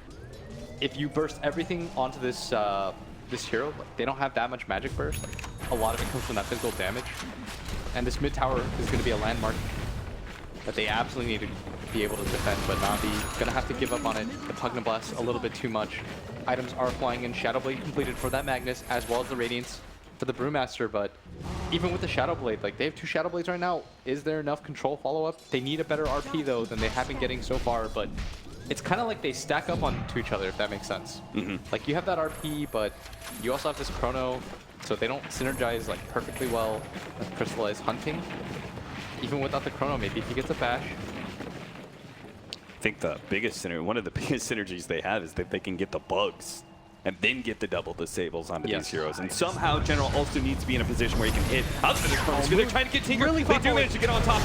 If you burst everything onto this this hero, like, they don't have that much magic burst. Like, a lot of it comes from that physical damage. And this mid tower is going to be a landmark that they absolutely need to be able to defend, but Na'Vi gonna have to give up on it. The Pugnablast a little bit too much. Items are flying in. Shadow Blade completed for that Magnus, as well as the Radiance for the Brewmaster, but even with the Shadow Blade, like, they have 2 Shadow Blades right now. Is there enough control follow-up? They need a better RP though than they have been getting so far, but it's kind of like they stack up onto each other, if that makes sense. Like, you have that RP, but you also have this Chrono, so they don't synergize like perfectly well with Crystallize hunting. Even without the Chrono, maybe if he gets a bash. I think the biggest one of the biggest synergies they have is that they can get the bugs and then get the double disables onto these heroes. And somehow General also needs to be in a position where he can hit out of the Chrono. They're trying to get Tinker. They do manage to get on top.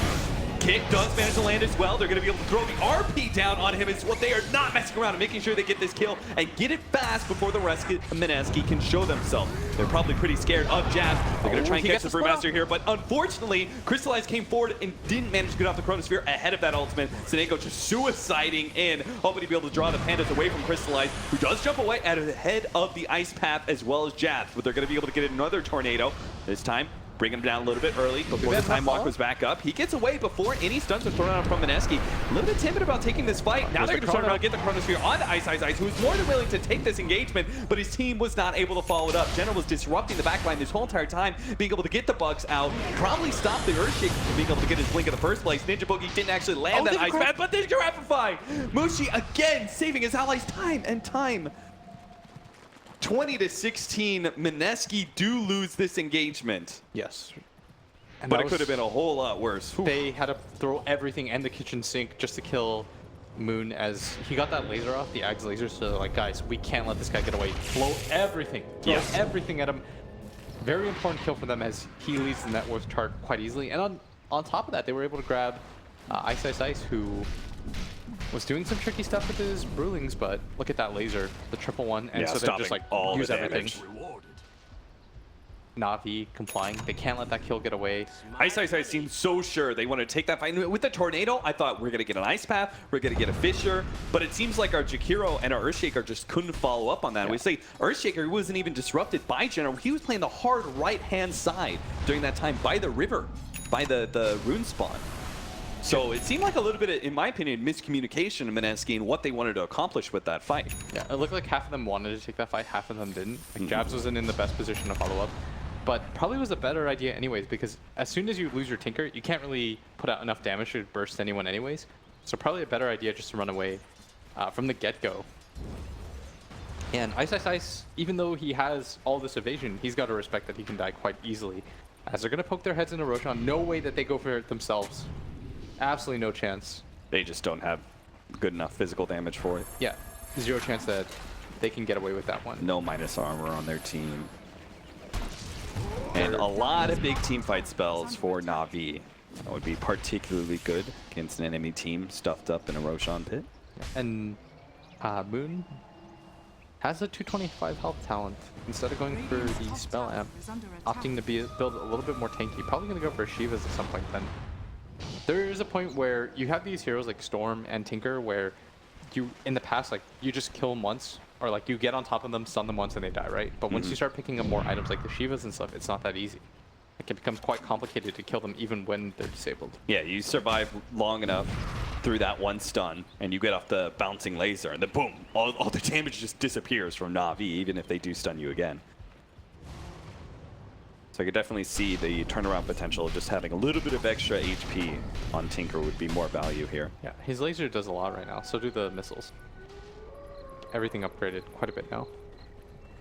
Kick does manage to land as well. They're going to be able to throw the RP down on him as well. They are not messing around and making sure they get this kill and get it fast before the rest of Mineski can show themselves. They're probably pretty scared of Jabs. They're going to try and catch the Brewmaster here, but unfortunately, Crystallize came forward and didn't manage to get off the Chronosphere ahead of that ultimate. Seneko just suiciding in, hoping to be able to draw the Pandas away from Crystallize, who does jump away at the head of the Ice Path as well as Jabs, but they're going to be able to get another Tornado this time. Bring him down a little bit early before the time walk was back up. He gets away before any stuns are thrown out from Mineski. A little bit timid about taking this fight. Now they're going to turn around and get the Chronosphere on the Ice, who is more than willing to take this engagement, but his team was not able to follow it up. Jenna was disrupting the backline this whole entire time, being able to get the bugs out, probably stop the Earthshake from being able to get his blink in the first place. Ninja Boogie didn't actually land that Ice Path, but there's Giraffify. Mushi again saving his allies time and time. 20-16, Mineski do lose this engagement. Yes. And But that it could have been a whole lot worse. They had to throw everything and the kitchen sink just to kill Moon as he got that laser off, the Ag's laser, so they're like, guys, we can't let this guy get away. Blow everything. Throw everything at him. Very important kill for them as he leads the net worth chart quite easily. And on top of that, they were able to grab Ice, who was doing some tricky stuff with his Brewlings, but look at that laser, the triple one, and so they just like use everything. Na'Vi complying. They can't let that kill get away. Ice seemed so sure they wanted to take that fight. With the Tornado, I thought we're going to get an Ice Path, we're going to get a Fissure, but it seems like our Jakiro and our Earthshaker just couldn't follow up on that. Yeah. We say Earthshaker wasn't even disrupted by General. He was playing the hard right-hand side during that time by the river, by the rune spawn. So it seemed like a little bit of, in my opinion, miscommunication in Mineski and what they wanted to accomplish with that fight. Yeah, it looked like half of them wanted to take that fight, half of them didn't. Like Jabs wasn't in the best position to follow up. But probably was a better idea anyways, because as soon as you lose your Tinker, you can't really put out enough damage to burst anyone anyways. So probably a better idea just to run away from the get-go. And Ice, even though he has all this evasion, he's got to respect that he can die quite easily. As they're going to poke their heads into Roshan, no way that they go for it themselves. Absolutely no chance. They just don't have good enough physical damage for it. Yeah, 0 chance that they can get away with that one. No minus armor on their team. And a lot of big team fight spells for Na'Vi. That would be particularly good against an enemy team stuffed up in a Roshan pit. And Moon has a 225 health talent. Instead of going for the spell amp, opting to build a little bit more tanky. Probably going to go for Shivas at some point then. There is a point where you have these heroes like Storm and Tinker where you, in the past, like you just kill them once, or like you get on top of them, stun them once, and they die, right? But once you start picking up more items like the Shivas and stuff, it's not that easy. Like it becomes quite complicated to kill them even when they're disabled. Yeah, you survive long enough through that one stun, and you get off the bouncing laser, and then boom, all the damage just disappears from Na'Vi, even if they do stun you again. So I could definitely see the turnaround potential of just having a little bit of extra HP on Tinker would be more value here. Yeah, his laser does a lot right now, so do the missiles. Everything upgraded quite a bit now.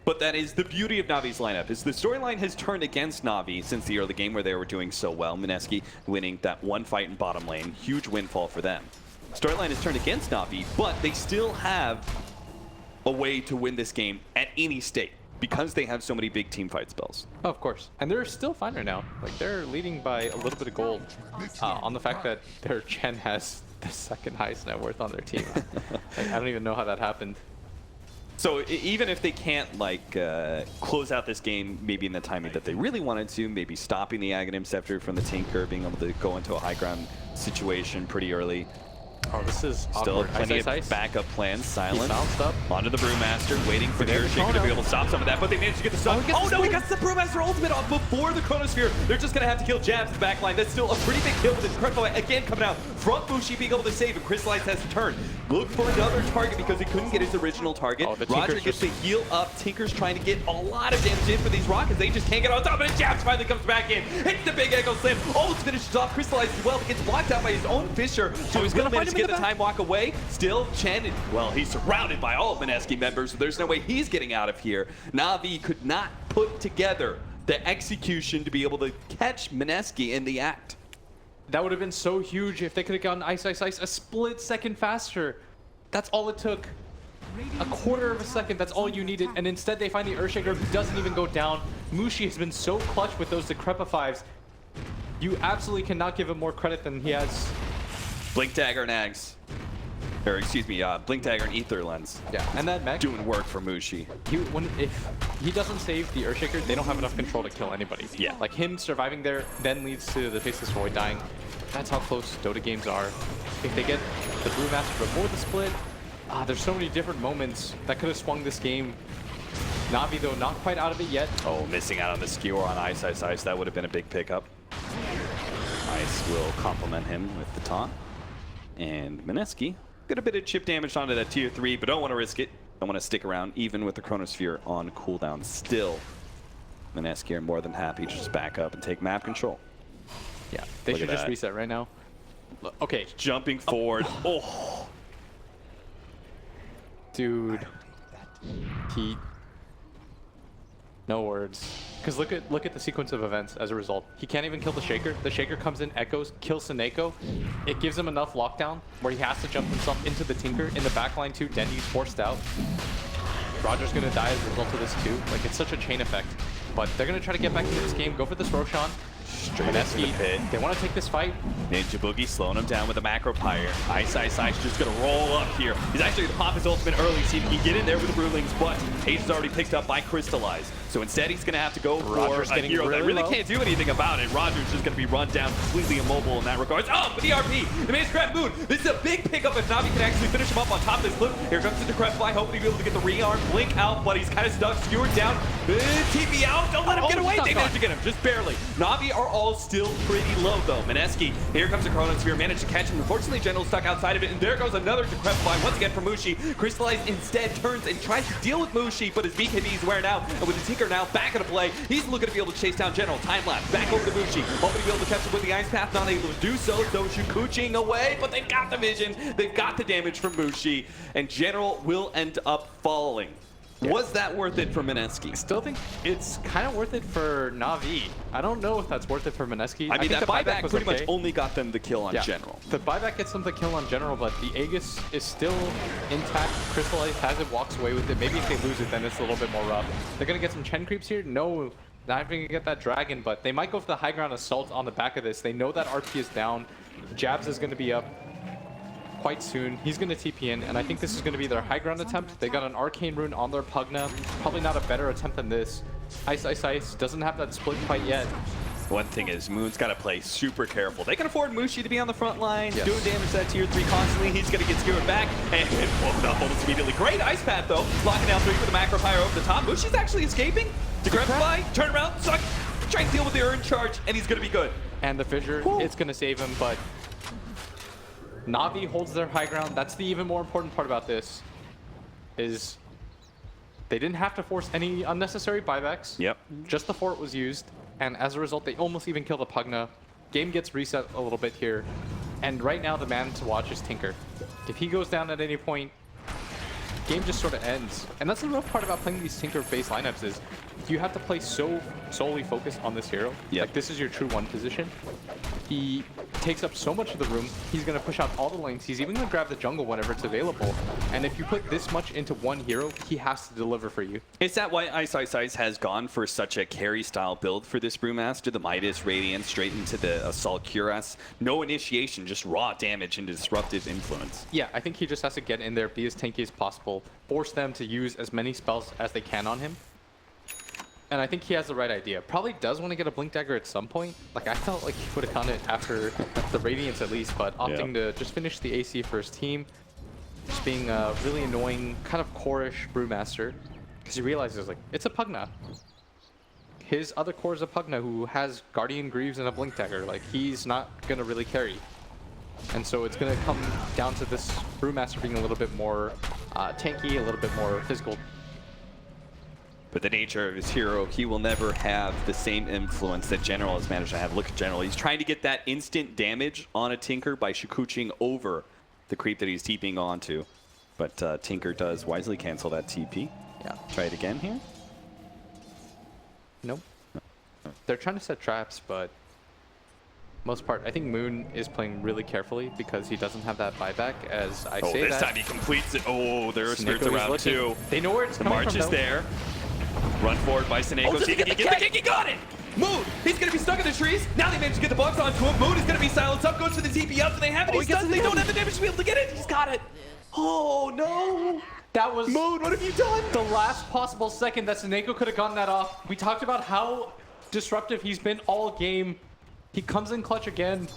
But that is the beauty of Na'Vi's lineup, is the storyline has turned against Na'Vi since the early game where they were doing so well. Mineski winning that one fight in bottom lane, huge windfall for them. Storyline has turned against Na'Vi, but they still have a way to win this game at any state because they have so many big team fight spells. Oh, of course. And they're still fine right now. Like, they're leading by a little bit of gold on the fact that their Chen has the second highest net worth on their team. Like, I don't even know how that happened. So even if they can't like close out this game maybe in the timing that they really wanted to, maybe stopping the Aghanim Scepter from the Tinker, being able to go into a high ground situation pretty early. Oh, this is still awkward. plenty Ice. of backup plans. Silent bounced up. onto the Brewmaster, waiting for the Earthshaker to be able to stop some of that, but they managed to get the stun. Oh no, he got the Brewmaster ultimate off before the Chronosphere. They're just going to have to kill Jabs in the backline. That's still a pretty big kill with this incredible again coming out from Mushi being able to save, and Crystallize has to turn. Look for another target because he couldn't get his original target. Oh, Roger gets to heal up. Tinker's trying to get a lot of damage in for these rockets. They just can't get on top of it. Jabs finally comes back in, hits the big Echo Slam, almost finishes off Crystallize as well, but gets blocked out by his own Fissure. So he's going to manage to get the time walk away. Still, Chen, well, he's surrounded by all of Mineski members, so there's no way he's getting out of here. Na'Vi could not put together the execution to be able to catch Mineski in the act. That would have been so huge if they could have gotten Ice a split second faster. That's all it took. A quarter of a second, that's all you needed. And instead they find the Earthshaker who doesn't even go down. Mushi has been so clutch with those Decrepifies. You absolutely cannot give him more credit than he has. Blink Dagger and Ags. Or excuse me, Blink Dagger and Ether Lens. Yeah, and that mech, Doing work for Mushi. if he doesn't save the Earthshaker, they don't have enough control to kill anybody. Yeah. Like him surviving there then leads to the Faceless Void dying. That's how close Dota games are. If they get the Brewmaster before the split, there's so many different moments that could have swung this game. Na'Vi, though, not quite out of it yet. Oh, missing out on the skewer on Ice. That would have been a big pickup. Ice will complement him with the taunt. And Mineski got a bit of chip damage onto that tier 3, but don't want to risk it. Don't want to stick around, even with the Chronosphere on cooldown. Still, Mineski are more than happy to just back up and take map control. Yeah, they Look should at just that. reset right now. Okay, Jumping forward. Oh. dude. He. No words. Because look at the sequence of events as a result. He can't even kill the Shaker. The Shaker comes in, echoes, kills Seneko. It gives him enough lockdown where he has to jump himself into the Tinker. In the backline too, Denyu's forced out. Roger's gonna die as a result of this too. Like, it's such a chain effect. But they're gonna try to get back into this game, go for this Roshan. Straight into the pit. They want to take this fight. Ninja Boogie slowing him down with a macro pyre. Ice just gonna roll up here. He's actually gonna pop his ultimate early, see if he can get in there with the Brewlings, but Page is already picked up by Crystallize. So instead he's gonna have to go Roger's for a getting hero that really really low. can't do anything about it. Roger's just gonna be run down, completely immobile in that regard. Oh, with the RP, the man's grab moon. This is a big pickup if Na'Vi can actually finish him up on top of this loop. Here comes the Decrepify, hoping he'll be able to get the rearm, blink out, but he's kind of stuck, skewered down. TP out, don't let him get away. They managed to get him, just barely. Na'Vi are all still pretty low though. Mineski, here comes the Chronosphere, managed to catch him. Unfortunately, General stuck outside of it, and there goes another Decrepify once again from Mushi. Crystallize instead turns and tries to deal with Mushi, but his BKB is wearing out, and with the Tinker now back into play, he's looking to be able to chase down General. Time lapse, back over to Mushi, hoping to be able to catch him with the Ice Path, not able to do so. Shukuching away, but they've got the vision, they've got the damage from Mushi, and General will end up falling. Yeah. Was that worth it for Mineski? Still think it's kind of worth it for Na'Vi. I don't know if that's worth it for Mineski. I mean, think that the buyback was pretty much okay. only got them the kill on Yeah. General. The buyback gets them the kill on General, but the Aegis is still intact. Crystallize has it, walks away with it. Maybe if they lose it, then it's a little bit more rough. They're going to get some Chen creeps here. No, not even going to get that Dragon, but they might go for the high ground assault on the back of this. They know that RP is down. Jabs is going to be up quite soon. He's going to TP in, and I think this is going to be their high ground attempt. They got an Arcane Rune on their Pugna. Probably not a better attempt than this. Ice doesn't have that split quite yet. One thing is, Moon's got to play super careful. They can afford Mushi to be on the front line, Yes. doing damage to that tier 3 constantly. He's going to get skewered back, and woken up almost immediately. Great Ice Path, though. Locking down 3 with the Macro Pyre over the top. Mushi's actually escaping. Decrepify, turn around, suck, try and deal with the Urn Charge, and he's going to be good. And the Fissure, it's going to save him, but Na'Vi holds their high ground. That's the even more important part about this, is they didn't have to force any unnecessary buybacks. Yep. Just the fort was used, and as a result, they almost even kill the Pugna. Game gets reset a little bit here, and right now the man to watch is Tinker. If he goes down at any point, game just sort of ends. And that's the rough part about playing these Tinker-based lineups is you have to play so solely focused on this hero. Yep. Like, this is your true one position. He takes up so much of the room. He's going to push out all the lanes. He's even going to grab the jungle whenever it's available. And if you put this much into one hero, he has to deliver for you. Is that why Ice has gone for such a carry-style build for this Brewmaster? The Midas, Radiant, straight into the Assault Cuirass. No initiation, just raw damage into disruptive influence. Yeah, I think he just has to get in there, be as tanky as possible, force them to use as many spells as they can on him. And I think he has the right idea. Probably does want to get a Blink Dagger at some point. Like, I felt like he would have done it after the Radiance at least, but opting to just finish the AC for his team. Just being a really annoying, kind of core-ish Brewmaster. Because he realizes, like, it's a Pugna. His other core is a Pugna who has Guardian Greaves and a Blink Dagger. Like, he's not going to really carry. And so it's going to come down to this Brewmaster being a little bit more tanky, a little bit more physical. But the nature of his hero, he will never have the same influence that General has managed to have. Look at General. He's trying to get that instant damage on a Tinker by Shukuching over the creep that he's TPing onto. But Tinker does wisely cancel that TP. Yeah. Try it again here. Nope. They're trying to set traps, but most part, I think Moon is playing really carefully because he doesn't have that buyback. As I say this that, time he completes it. Oh, there's Sneko spirits is around looking. too. They know where it's The coming March from, is though. there. Run forward by Seneko. Oh, See if he can get the kick. He got it! Moon, he's going to be stuck in the trees. Now they managed to get the bugs onto him. Moon is going to be silenced up, goes for the TP up, and they have it. He's done. They don't have the damage to be able to get it. He's got it. Oh, no. That was Moon, what have you done? the last possible second that Seneko could have gotten that off. We talked about how disruptive he's been all game. He comes in clutch again.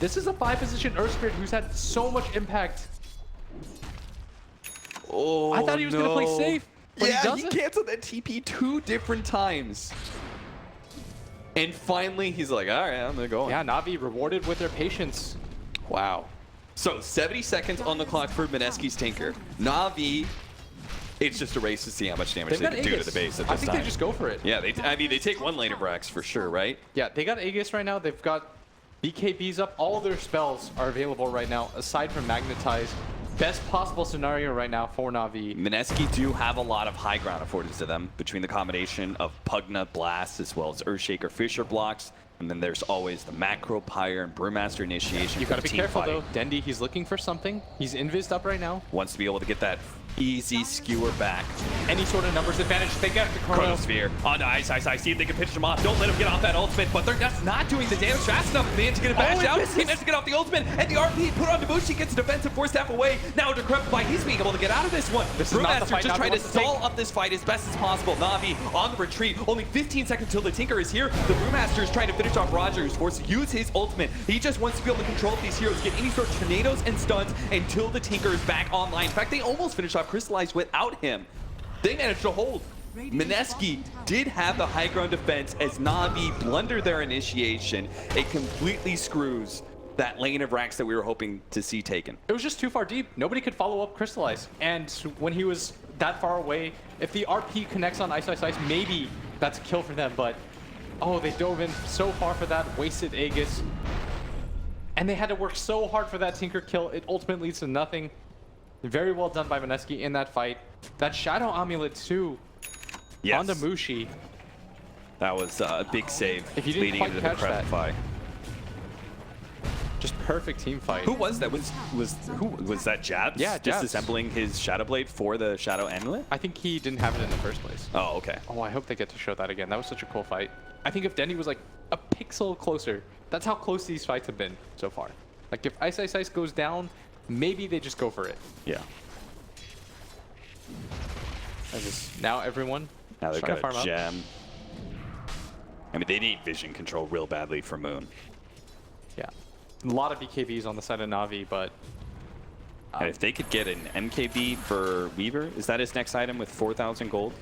This is a 5-position Earth Spirit who's had so much impact. Oh, I thought he was going to play safe. But Yeah, he he doesn't. canceled that TP 2 different times. And finally, he's like, all right, I'm going to go. Yeah, Na'Vi rewarded with their patience. Wow. So 70 seconds on the clock for Mineski's Tinker. Na'Vi, it's just a race to see how much damage They've they got can do to Aegis. the base at I this think time. they just go for it. Yeah, I mean, they take one lane of Rex for sure, right? Yeah, they got Aegis right now. They've got BKBs up. All their spells are available right now, aside from Magnetize. Best possible scenario right now for Na'Vi. Mineski do have a lot of high ground afforded to them between the combination of Pugna Blast as well as Earthshaker Fisher blocks. And then there's always the Macro Pyre and Brewmaster initiation. You for gotta the be team careful fight. though. Dendy, he's looking for something. He's invised up right now. Wants to be able to get that easy skewer back. Any sort of numbers advantage, they got the Chrono. Chronosphere onto Ice. See if they can pitch him off. Don't let him get off that ultimate, but they're just not doing the damage fast enough. They managed to get it bashed out. He managed to get off the ultimate, and the RP put on Debushi gets a defensive force staff away. Now Decrepify, he's being able to get out of this one. This is not the Brewmaster fight just Na'Vi trying to wants to take. stall up this fight as best as possible. Na'Vi on the retreat. Only 15 seconds till the Tinker is here. The Brewmaster is trying to finish off Roger, who's forced to use his ultimate. He just wants to be able to control these heroes, get any sort of tornadoes and stuns until the Tinker is back online. In fact, they almost finished off Crystallized without him. They managed to hold. Mineski did have the high ground defense as Na'Vi blunder their initiation. It completely screws that lane of racks that we were hoping to see taken. It was just too far deep. Nobody could follow up Crystallize. And when he was that far away, if the RP connects on Ice, maybe that's a kill for them. But, oh, they dove in so far for that, wasted Aegis. And they had to work so hard for that Tinker kill. It ultimately leads to nothing. Very well done by Mineski in that fight. That Shadow Amulet too, Yes. on the Mushi. That was a big save If you didn't leading quite into the catch that. Decrepify. Just perfect team fight. Who was that? Who was that? Jabs? Yeah, Jabs. Disassembling his Shadow Blade for the Shadow Amulet? I think he didn't have it in the first place. Oh, okay. Oh, I hope they get to show that again. That was such a cool fight. I think if Dendy was like a pixel closer, that's how close these fights have been so far. Like if Ice goes down, maybe they just go for it. Yeah. Now everyone Now they've trying to got farm a up. gem. I mean, they need vision control real badly for Moon. Yeah. A lot of BKBs on the side of Na'Vi, but And if they could get an MKB for Weaver, is that his next item with 4,000 gold?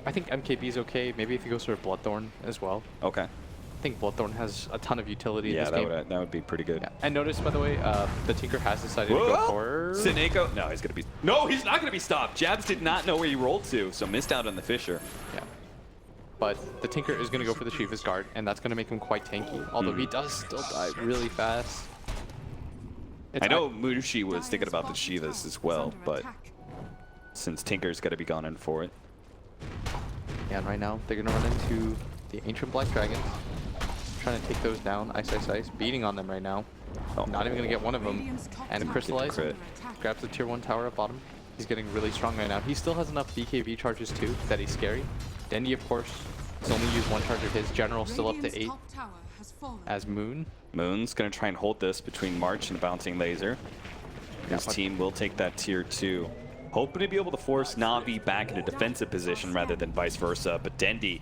I think MKB is okay. Maybe if he goes for a Bloodthorn as well. Okay. I think Bloodthorn has a ton of utility in Yeah, this that game. would be pretty good. Yeah. And notice, by the way, the Tinker has decided to go for... Seneko. No, he's gonna be. No, he's not gonna be stopped. Jabs did not know where he rolled to, so missed out on the Fisher. Yeah. But the Tinker is going to go for the Shiva's Guard, and that's going to make him quite tanky. Although he does still die really fast. I know Mushi was thinking about the Shivas as well, but since Tinker's got to be gone in for it. Yeah, and right now they're going to run into the Ancient Black Dragons. Trying to take those down. Ice. Beating on them right now. Oh. Not even going to get one of them. And Crystallize crit. grabs the tier 1 tower at bottom. He's getting really strong right now. He still has enough BKB charges too that he's scary. Dendy, of course, has only used 1 charge of his. General still up to 8 as Moon. Moon's going to try and hold this between March and Bouncing Laser. His team will take that tier 2. Hoping to be able to force Na'Vi back in a defensive position rather than vice versa. But Dendy,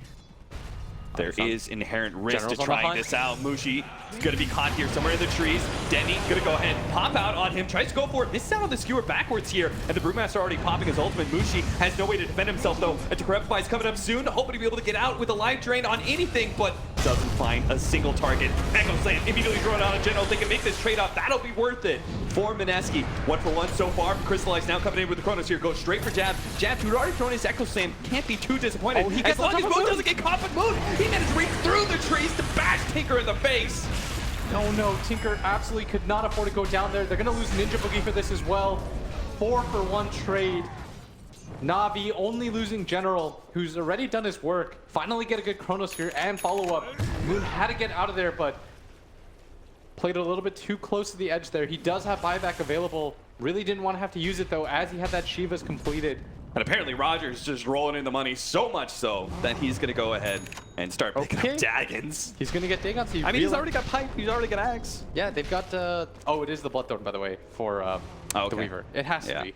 there is inherent risk General's to on the trying hunt. this out. Mushi is going to be caught here somewhere in the trees. Dendy going to go ahead and pop out on him. Tries to go for it. Misses out on the skewer backwards here. And the Brewmaster already popping his ultimate. Mushi has no way to defend himself though. A Decrepify is coming up soon. Hoping to be able to get out with a life drain on anything, but doesn't find a single target. Echo Slam immediately throwing out a General. They can make this trade-off. That'll be worth it for Mineski. 1 for 1 so far. Crystallized now coming in with the Chronos here. Goes straight for Jab. Jab, who'd already thrown his Echo Slam, can't be too disappointed. Oh, he as gets long on as top of Moon Moon. doesn't get caught with Moon, he managed to reach through the trees to bash Tinker in the face. No, Tinker absolutely could not afford to go down there. They're going to lose Ninja Boogie for this as well. 4 for 1 trade. Na'Vi only losing General, who's already done his work. Finally get a good Chronosphere and follow-up. Moon had to get out of there, but played a little bit too close to the edge there. He does have buyback available. Really didn't want to have to use it, though, as he had that Shiva's completed. And apparently Roger's just rolling in the money so much so that he's going to go ahead and start picking up Daggons. He's going to get Dagon. I mean, he's already got Pipe. He's already got Axe. Yeah, they've got... oh, it is the Bloodthorn, by the way, for the Weaver. It has to be.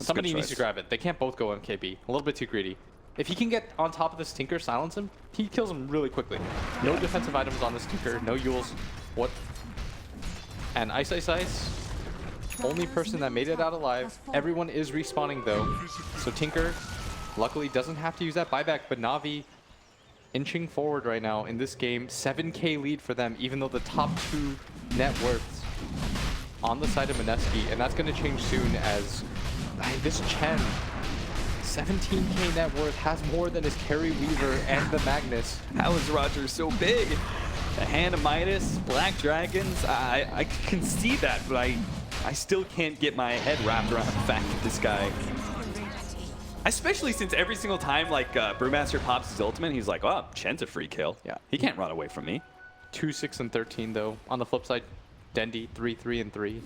Somebody needs to grab it. They can't both go MKB. A little bit too greedy. If he can get on top of this Tinker, silence him, he kills him really quickly. No defensive items on this Tinker. No Yules. What? And Ice Ice Ice. Only person that made it out alive. Everyone is respawning though. So Tinker, luckily, doesn't have to use that buyback, but Na'Vi inching forward right now in this game. 7K lead for them, even though the top 2 net worths on the side of Mineski, and that's going to change soon as this Chen, 17K net worth, has more than his Carry Weaver and the Magnus. How is Roger so big? The Hand of Midas, Black Dragons, I can see that, but I still can't get my head wrapped around the fact that this guy, especially since every single time like Brewmaster pops his ultimate, he's like, oh, Chen's a free kill. Yeah, he can't run away from me. 2, 6, and 13 though. On the flip side, Dendy 3, 3, and 3.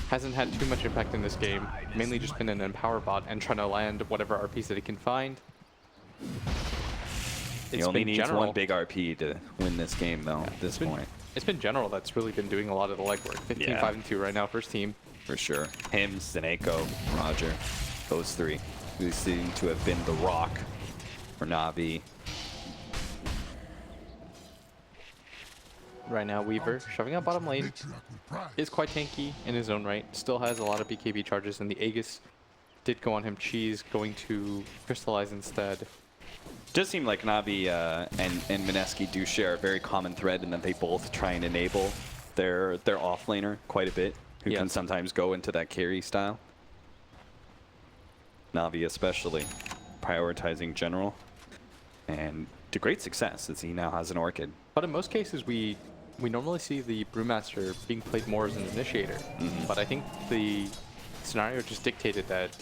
Hasn't had too much impact in this game. Mainly just been an Empower bot and trying to land whatever RPs that he can find. He only needs one big RP to win this game though, at this point. It's been General that's really been doing a lot of the legwork. 15, 5, and 2 right now, first team. For sure. Him, Zeneko, Roger, those 3. Who seem to have been the rock for Na'Vi. Right now, Weaver shoving up bottom lane. Is quite tanky in his own right. Still has a lot of BKB charges, and the Aegis did go on him. Cheese going to crystallize instead. Does seem like Na'Vi and Mineski do share a very common thread in that they both try and enable their offlaner quite a bit, who can sometimes go into that carry style. Na'Vi especially prioritizing General, and to great success as he now has an Orchid. But in most cases, we normally see the Brewmaster being played more as an initiator. But I think the scenario just dictated that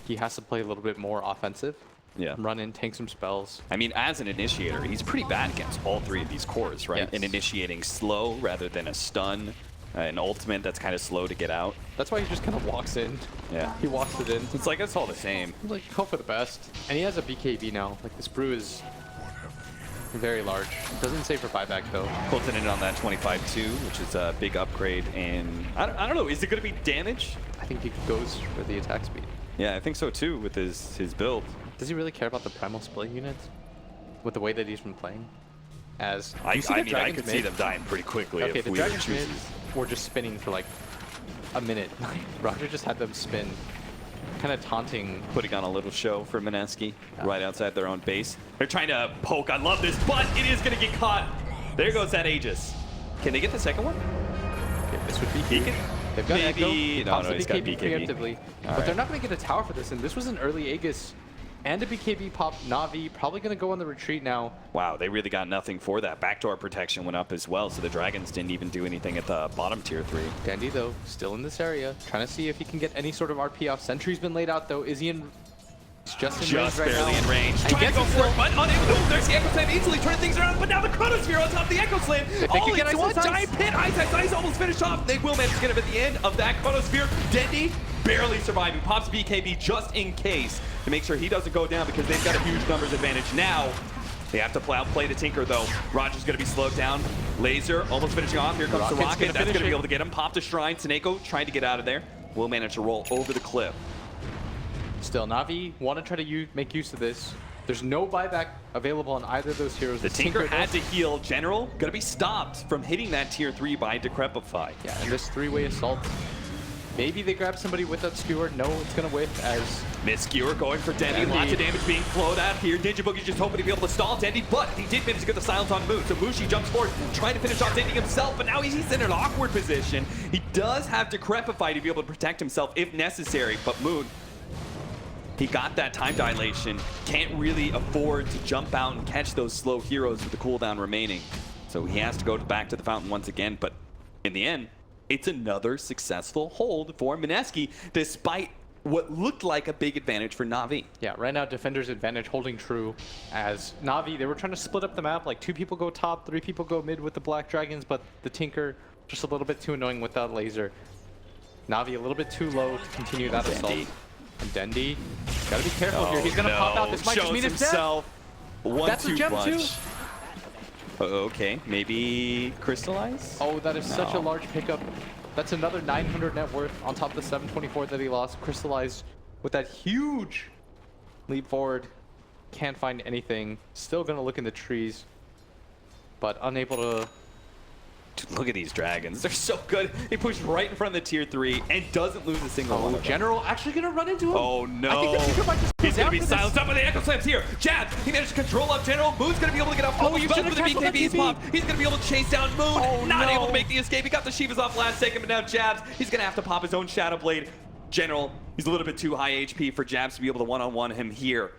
he has to play a little bit more offensive. Yeah. Run in, tank some spells. I mean, as an initiator, he's pretty bad against all 3 of these cores, right? Yes. And initiating slow rather than a stun, an ultimate that's kind of slow to get out. That's why he just kind of walks in. Yeah. He walks it in. It's like, it's all the same. Like, hope for the best. And he has a BKB now. Like, this brew is very large. Doesn't save for buyback, though. Colton in on that 25-2, which is a big upgrade. And I don't know, is it going to be damage? I think he goes for the attack speed. Yeah, I think so, too, with his build. Does he really care about the primal split units with the way that he's been playing? As I could see them dying pretty quickly okay, if the we Dragons chooses. were just spinning for like a minute. Roger just had them spin, kind of taunting. Putting on a little show for Mineski right outside their own base. They're trying to poke. I love this, but it is going to get caught. There goes that Aegis. Can they get the second one? Okay, this would be Beacon? They've got Maybe. Echo. No, he's got BKB BKB. preemptively. But they're not going to get a tower for this, and this was an early Aegis and a BKB pop. Na'Vi probably going to go on the retreat now. Wow, they really got nothing for that. Backdoor protection went up as well, so the Dragons didn't even do anything at the bottom tier 3. Dandy, though, still in this area, trying to see if he can get any sort of RP off. Sentry's been laid out, though. Is he in... He's just in range right barely now. in range. I Trying to guess go it's for it, still- but unable to. There's the Echo Slam easily turning things around, but now the Chronosphere on top of the Echo Slam. they All can get into Ice one Ice. giant pit. Ice Ice almost finished off. They will manage to get him at the end of that Chronosphere. Dendy barely surviving. Pops BKB just in case to make sure he doesn't go down because they've got a huge numbers advantage now. They have to play the Tinker though. Roger's going to be slowed down. Laser almost finishing off. Here comes the Rocket. That's going to be able to get him. Pop the Shrine. Seneko trying to get out of there. Will manage to roll over the cliff. Still, Na'Vi want to try to make use of this. There's no buyback available on either of those heroes. The Tinker had to heal. General gonna be stopped from hitting that tier 3 by Decrepify. Yeah, and this 3-way assault. Maybe they grab somebody with that skewer. No, it's gonna whiff as Miss Skewer going for Dendy. Lots of damage being flowed out here. Ninja Boogie's just hoping to be able to stall Dendy, but he did manage to get the silence on Moon. So Mushi jumps forward, trying to finish off Dendy himself, but now he's in an awkward position. He does have Decrepify to be able to protect himself if necessary, but Moon, he got that time dilation. Can't really afford to jump out and catch those slow heroes with the cooldown remaining. So he has to go back to the fountain once again, but in the end, it's another successful hold for Mineski, despite what looked like a big advantage for Na'Vi. yeah, right now defender's advantage holding true as Na'Vi, they were trying to split up the map, like 2 people go top, 3 people go mid with the Black Dragons, but the Tinker just a little bit too annoying with that laser. Na'Vi a little bit too low to continue that assault. And Dendi, gotta be careful here. He's gonna pop out. This might just mean it's death. himself. That's a gem too. Okay, maybe crystallize. Oh, that is such a No. large pickup. That's another 900 net worth on top of the 724 that he lost. Crystallized with that huge leap forward. Can't find anything. Still gonna look in the trees, but unable to. Look at these dragons. They're so good. He pushed right in front of the tier 3 and doesn't lose a single one. Oh, General actually gonna run into him. Oh no. I think the pickup might just go He's gonna down be for silenced this. up by the Echo Slams here. Jab, he managed to control up General. Moon's gonna be able to get out. Oh, you Both should've with the canceled that BKB's TP. pop. He's gonna be able to chase down Moon. Oh, Not no. able to make the escape. He got the Shivas off last second, but now Jabs, he's gonna have to pop his own Shadow Blade. General, he's a little bit too high HP for Jabs to be able to one-on-one him here.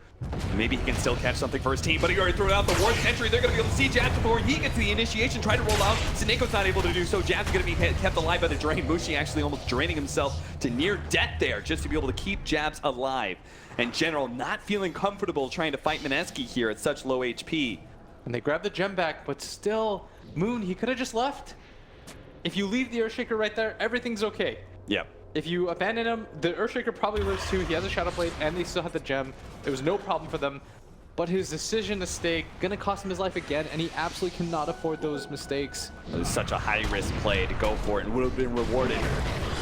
Maybe he can still catch something for his team, but he already threw out the Ward's entry. They're going to be able to see Jabs before he gets the initiation, try to roll out. Sineko's not able to do so. Jabs is going to be kept alive by the drain. Mushi actually almost draining himself to near death there just to be able to keep Jabs alive. And General not feeling comfortable trying to fight Mineski here at such low HP. And they grab the gem back, but still, Moon, he could have just left. If you leave the Earthshaker right there, everything's okay. Yep. If you abandon him, the Earthshaker probably lives too. He has a Shadow Blade, and they still have the gem. It was no problem for them. But his decision to stay, gonna cost him his life again, and he absolutely cannot afford those mistakes. It was such a high-risk play to go for it and would have been rewarded.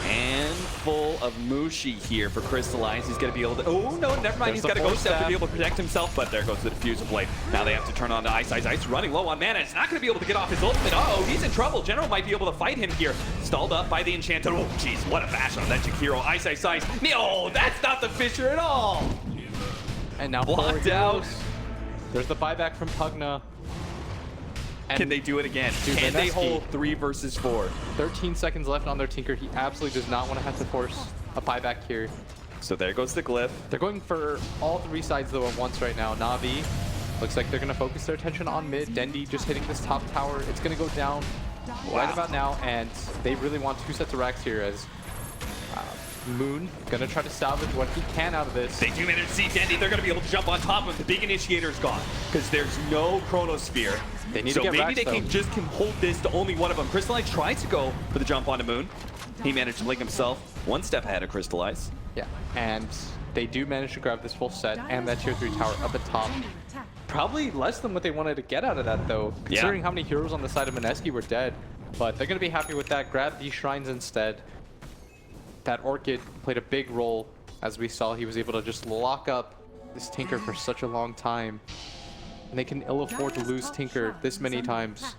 And full of Mushi here for Crystallize. He's going to be able to... Oh, no, never mind. There's He's the got a force Ghost Step to stab. be able to protect himself, but there goes the Diffuser Blade. Now they have to turn on the Ice. Ice running low on mana. It's not going to be able to get off his ultimate. Uh-oh, he's in trouble. General might be able to fight him here. Stalled up by the Enchanted. Oh, jeez, what a bash on that Jakiro. Ice. No, that's not the Fisher at all. And now Blocked forward out. goes. There's the buyback from Pugna. And Can they do it again? Dude, Can they Mineski. hold 3 versus 4? 13 seconds left on their Tinker. He absolutely does not want to have to force a buyback here. So there goes the Glyph. They're going for all three sides though at once right now. Na'Vi looks like they're going to focus their attention on mid. Dendi just hitting this top tower. It's going to go down right about now, and they really want 2 sets of racks here as Moon going to try to salvage what he can out of this. They do manage to see Dendi. They're going to be able to jump on top of him. The big initiator is gone because there's no Chronosphere. They need so to get maybe racks, they though. just can hold this to only one of them. Crystallize tries to go for the jump onto Moon. He managed to link himself 1 step ahead of Crystallize. Yeah, and they do manage to grab this full set and that tier 3 tower up at top. Probably less than what they wanted to get out of that though, considering how many heroes on the side of Mineski were dead. But they're going to be happy with that. Grab these shrines instead. That Orchid played a big role. As we saw, he was able to just lock up this Tinker for such a long time. And they can ill afford to lose Tinker this many times.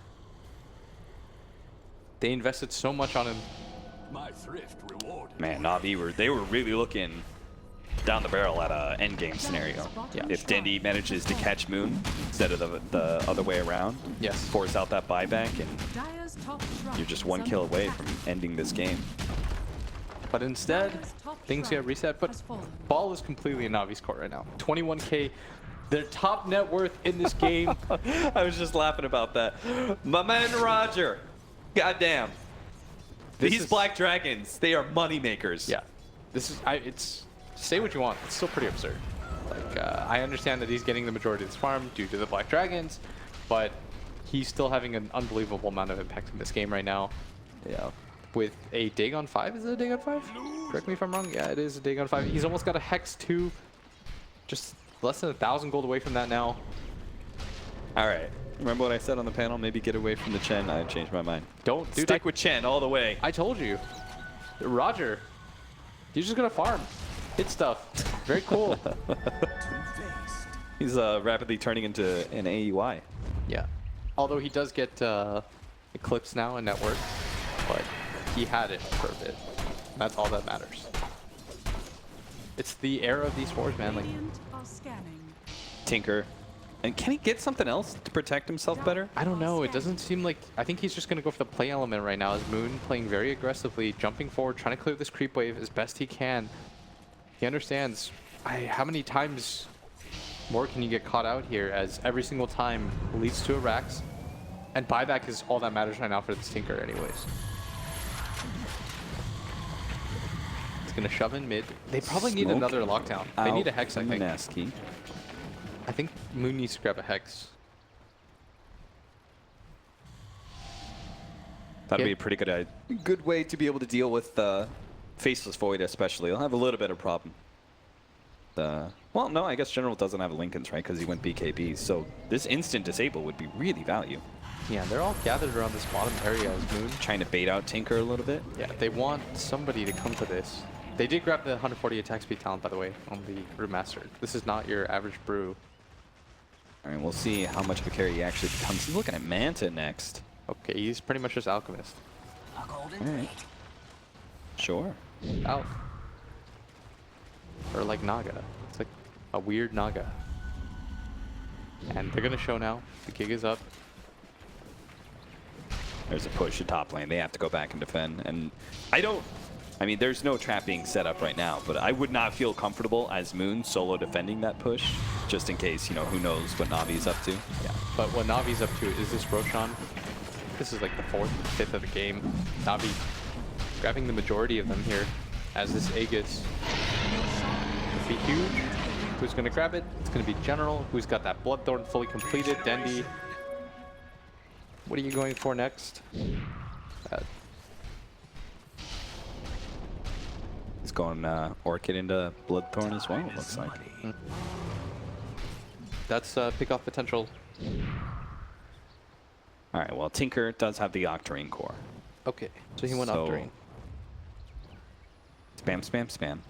They invested so much on him. My thrift reward. Man, Na'Vi they were really looking down the barrel at a endgame scenario. Yeah. If Dendi manages to catch Moon instead of the other way around, Yes. force out that buyback, and you're just 1 kill away from ending this game. But instead, things get reset. But ball is completely in Navi's court right now. 21K, their top net worth in this game. I was just laughing about that. My man Roger, goddamn. These is- Black Dragons, they are money makers. Yeah, this is it's say what you want. It's still pretty absurd. Like I understand that he's getting the majority of this farm due to the Black Dragons, but he's still having an unbelievable amount of impact in this game right now. Yeah. With a dig on 5, is it a dig on 5? Correct me if I'm wrong. Yeah, it is a dig on 5. He's almost got a Hex 2. Just less than 1,000 gold away from that now. All right. Remember what I said on the panel? Maybe get away from the Chen. I changed my mind. Don't dude, Stick with Chen all the way. I told you. Roger, he's just gonna farm. Hit stuff. Very cool. He's rapidly turning into an AUI. Yeah. Although he does get Eclipse now in network, but he had it for a bit. That's all that matters. It's the era of these wars, man. Like, Tinker. And can he get something else to protect himself better? I don't know. It doesn't seem like... I think he's just going to go for the play element right now as Moon playing very aggressively, jumping forward, trying to clear this creep wave as best he can. He understands how many times more can you get caught out here, as every single time leads to a Rax. And buyback is all that matters right now for this Tinker anyways. He's going to shove in mid. They probably need Smoke another lockdown. They need a out Hex, I from think. Mineski. I think Moon needs to grab a Hex. That'd Yeah. be a pretty good way to be able to deal with Faceless Void, especially. He'll have a little bit of problem. Well, no, I guess General doesn't have Lincolns, right? Because he went BKB. So this instant disable would be really value. Yeah, they're all gathered around this bottom area as Moon. Trying to bait out Tinker a little bit. Yeah, they want somebody to come to this. They did grab the 140 attack speed talent, by the way, on the Remastered. This is not your average brew. All right, we'll see how much of a carry he actually becomes. He's looking at Manta next. Okay, he's pretty much just Alchemist. All right. Sure. Out. Or like Naga. It's like a weird Naga. And they're gonna show now. The gig is up. There's a push to top lane. They have to go back and defend. And I mean, there's no trap being set up right now, but I would not feel comfortable as Moon solo defending that push, just in case, you know, who knows what Navi's up to. Yeah, but what Navi's up to is this Roshan. This is like the 4th, 5th of the game. Navi grabbing the majority of them here as this Aegis. Be huge. Who's going to grab it? It's going to be General, who's got that Bloodthorn fully completed. Dendi. What are you going for next? He's going Orchid into Bloodthorn as well, it looks like. That's pick-off potential. All right, well, Tinker does have the Octarine core. Okay, so he went Octarine. Spam, spam, spam.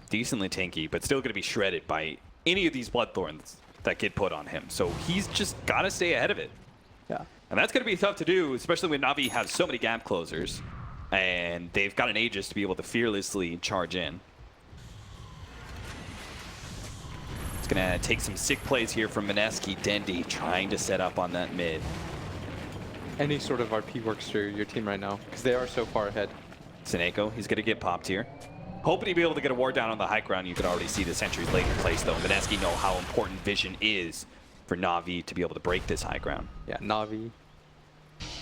Decently tanky, but still going to be shredded by any of these Bloodthorns that get put on him. So he's just got to stay ahead of it. Yeah. And that's going to be tough to do, especially when Navi has so many gap closers. And they've got an Aegis to be able to fearlessly charge in. It's going to take some sick plays here from Mineski. Dendi trying to set up on that mid. Any sort of RP works for your team right now, because they are so far ahead. Seneko, he's going to get popped here. Hoping to be able to get a ward down on the high ground. You could already see the sentries late in place, though. Mineski know how important vision is for Navi to be able to break this high ground. Yeah, Navi,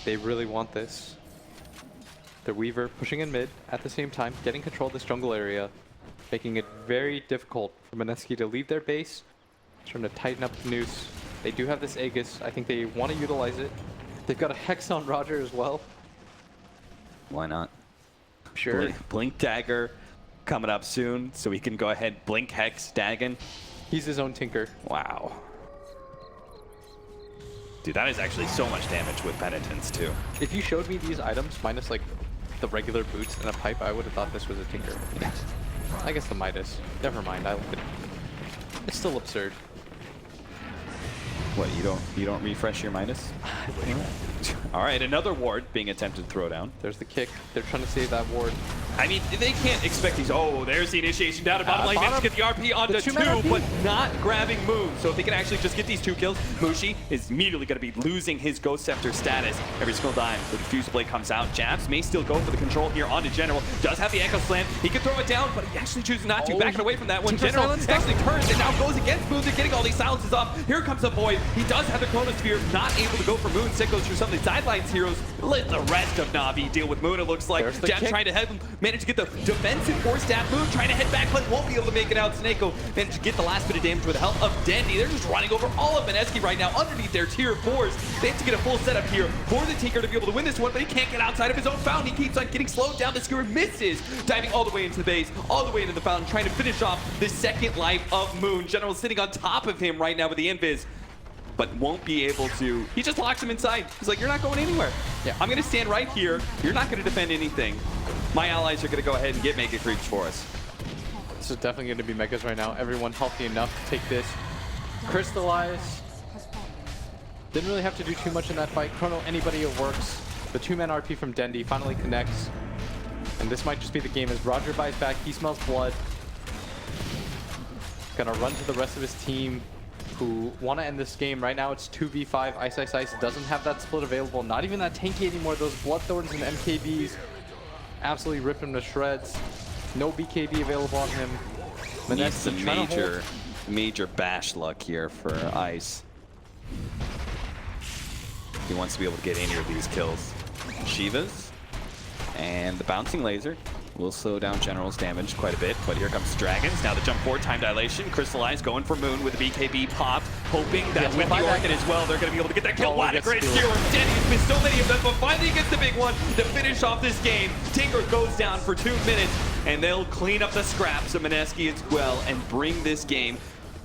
they really want this. The Weaver pushing in mid at the same time, getting control of this jungle area, making it very difficult for Mineski to leave their base, trying to tighten up the noose. They do have this Aegis. I think they want to utilize it. They've got a Hex on Roger as well. Why not? Sure. Blink Dagger coming up soon, so he can go ahead, Blink Hex, Dagon. He's his own Tinker. Wow. Dude, that is actually so much damage with Penitence, too. If you showed me these items, minus like the regular boots and a pipe, I would have thought this was a Tinker. I guess the Midas. Never mind, I like it. It's still absurd. What, you don't refresh your Midas? All right, another ward being attempted to throw down. There's the kick. They're trying to save that ward. I mean, they can't expect these. Oh, there's the initiation down to bottom lane. Managed to get the RP onto two, but not grabbing Moon. So if they can actually just get these 2 kills, Mushi is immediately going to be losing his Ghost Scepter status every single time the Diffuse Blade comes out. Jabs may still go for the control here onto General. Does have the Echo Slam. He can throw it down, but he actually chooses not to. Backing away from that one. General actually turns and now goes against Moon. They're getting all these silences off. Here comes the Void. He does have the Chronosphere. Not able to go for Moon. Set goes through some of the sidelines heroes. Let the rest of Navi deal with Moon, it looks like. Jabs trying to head, manage to get the defensive force stab. Moon trying to head back, but won't be able to make it out. Seneko managed to get the last bit of damage with the help of Dendi. They're just running over all of Mineski right now underneath their tier 4s. They have to get a full setup here for the Tinker to be able to win this one, but he can't get outside of his own fountain. He keeps on getting slowed down. The Skewer misses, diving all the way into the base, all the way into the fountain, trying to finish off the second life of Moon. General sitting on top of him right now with the invis, but won't be able to. He just locks him inside. He's like, you're not going anywhere. Yeah. I'm going to stand right here. You're not going to defend anything. My allies are going to go ahead and get Mega Creeps for us. This is definitely going to be Megas right now. Everyone healthy enough to take this. Crystallize. Didn't really have to do too much in that fight. Chrono, anybody, it works. The 2-man RP from Dendi finally connects. And this might just be the game as Roger buys back. He smells blood. Gonna run to the rest of his team who want to end this game. Right now it's 2v5. Ice Ice Ice doesn't have that split available. Not even that tanky anymore. Those Bloodthorns and MKBs absolutely rip him to shreds. No BKB available on him. Needs some major bash luck here for Ice. He wants to be able to get any of these kills. Shivas and the bouncing laser will slow down General's damage quite a bit, but here comes Dragons. Now the jump forward, time dilation. Crystallize going for Moon with the BKB popped, hoping that with the Orchid as well, they're going to be able to get that kill. What a great steal. Denny's missed so many of them, but finally gets the big one to finish off this game. Tinker goes down for 2 minutes, and they'll clean up the scraps of Mineski as well and bring this game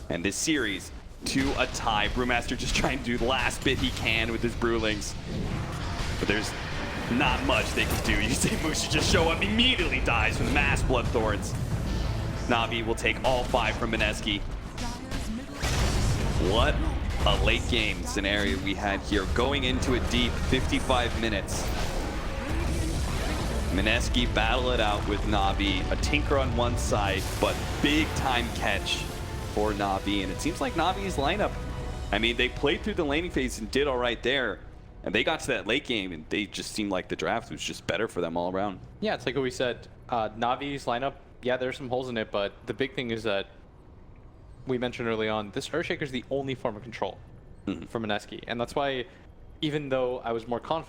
and this series to a tie. Brewmaster just trying to do the last bit he can with his Brewlings, but there's not much they can do. You see Mushi just show up, immediately dies from the mass blood thorns. Navi will take all 5 from Mineski. What a late game scenario we had here. Going into a deep 55 minutes. Mineski battle it out with Navi. A Tinker on one side, but big time catch for Navi. And it seems like Navi's lineup, I mean, they played through the laning phase and did all right there. And they got to that late game, and they just seemed like the draft was just better for them all around. Yeah, it's like what we said. Navi's lineup, yeah, there's some holes in it, but the big thing is that we mentioned early on, this Earthshaker is the only form of control for Mineski. And that's why, even though I was more confident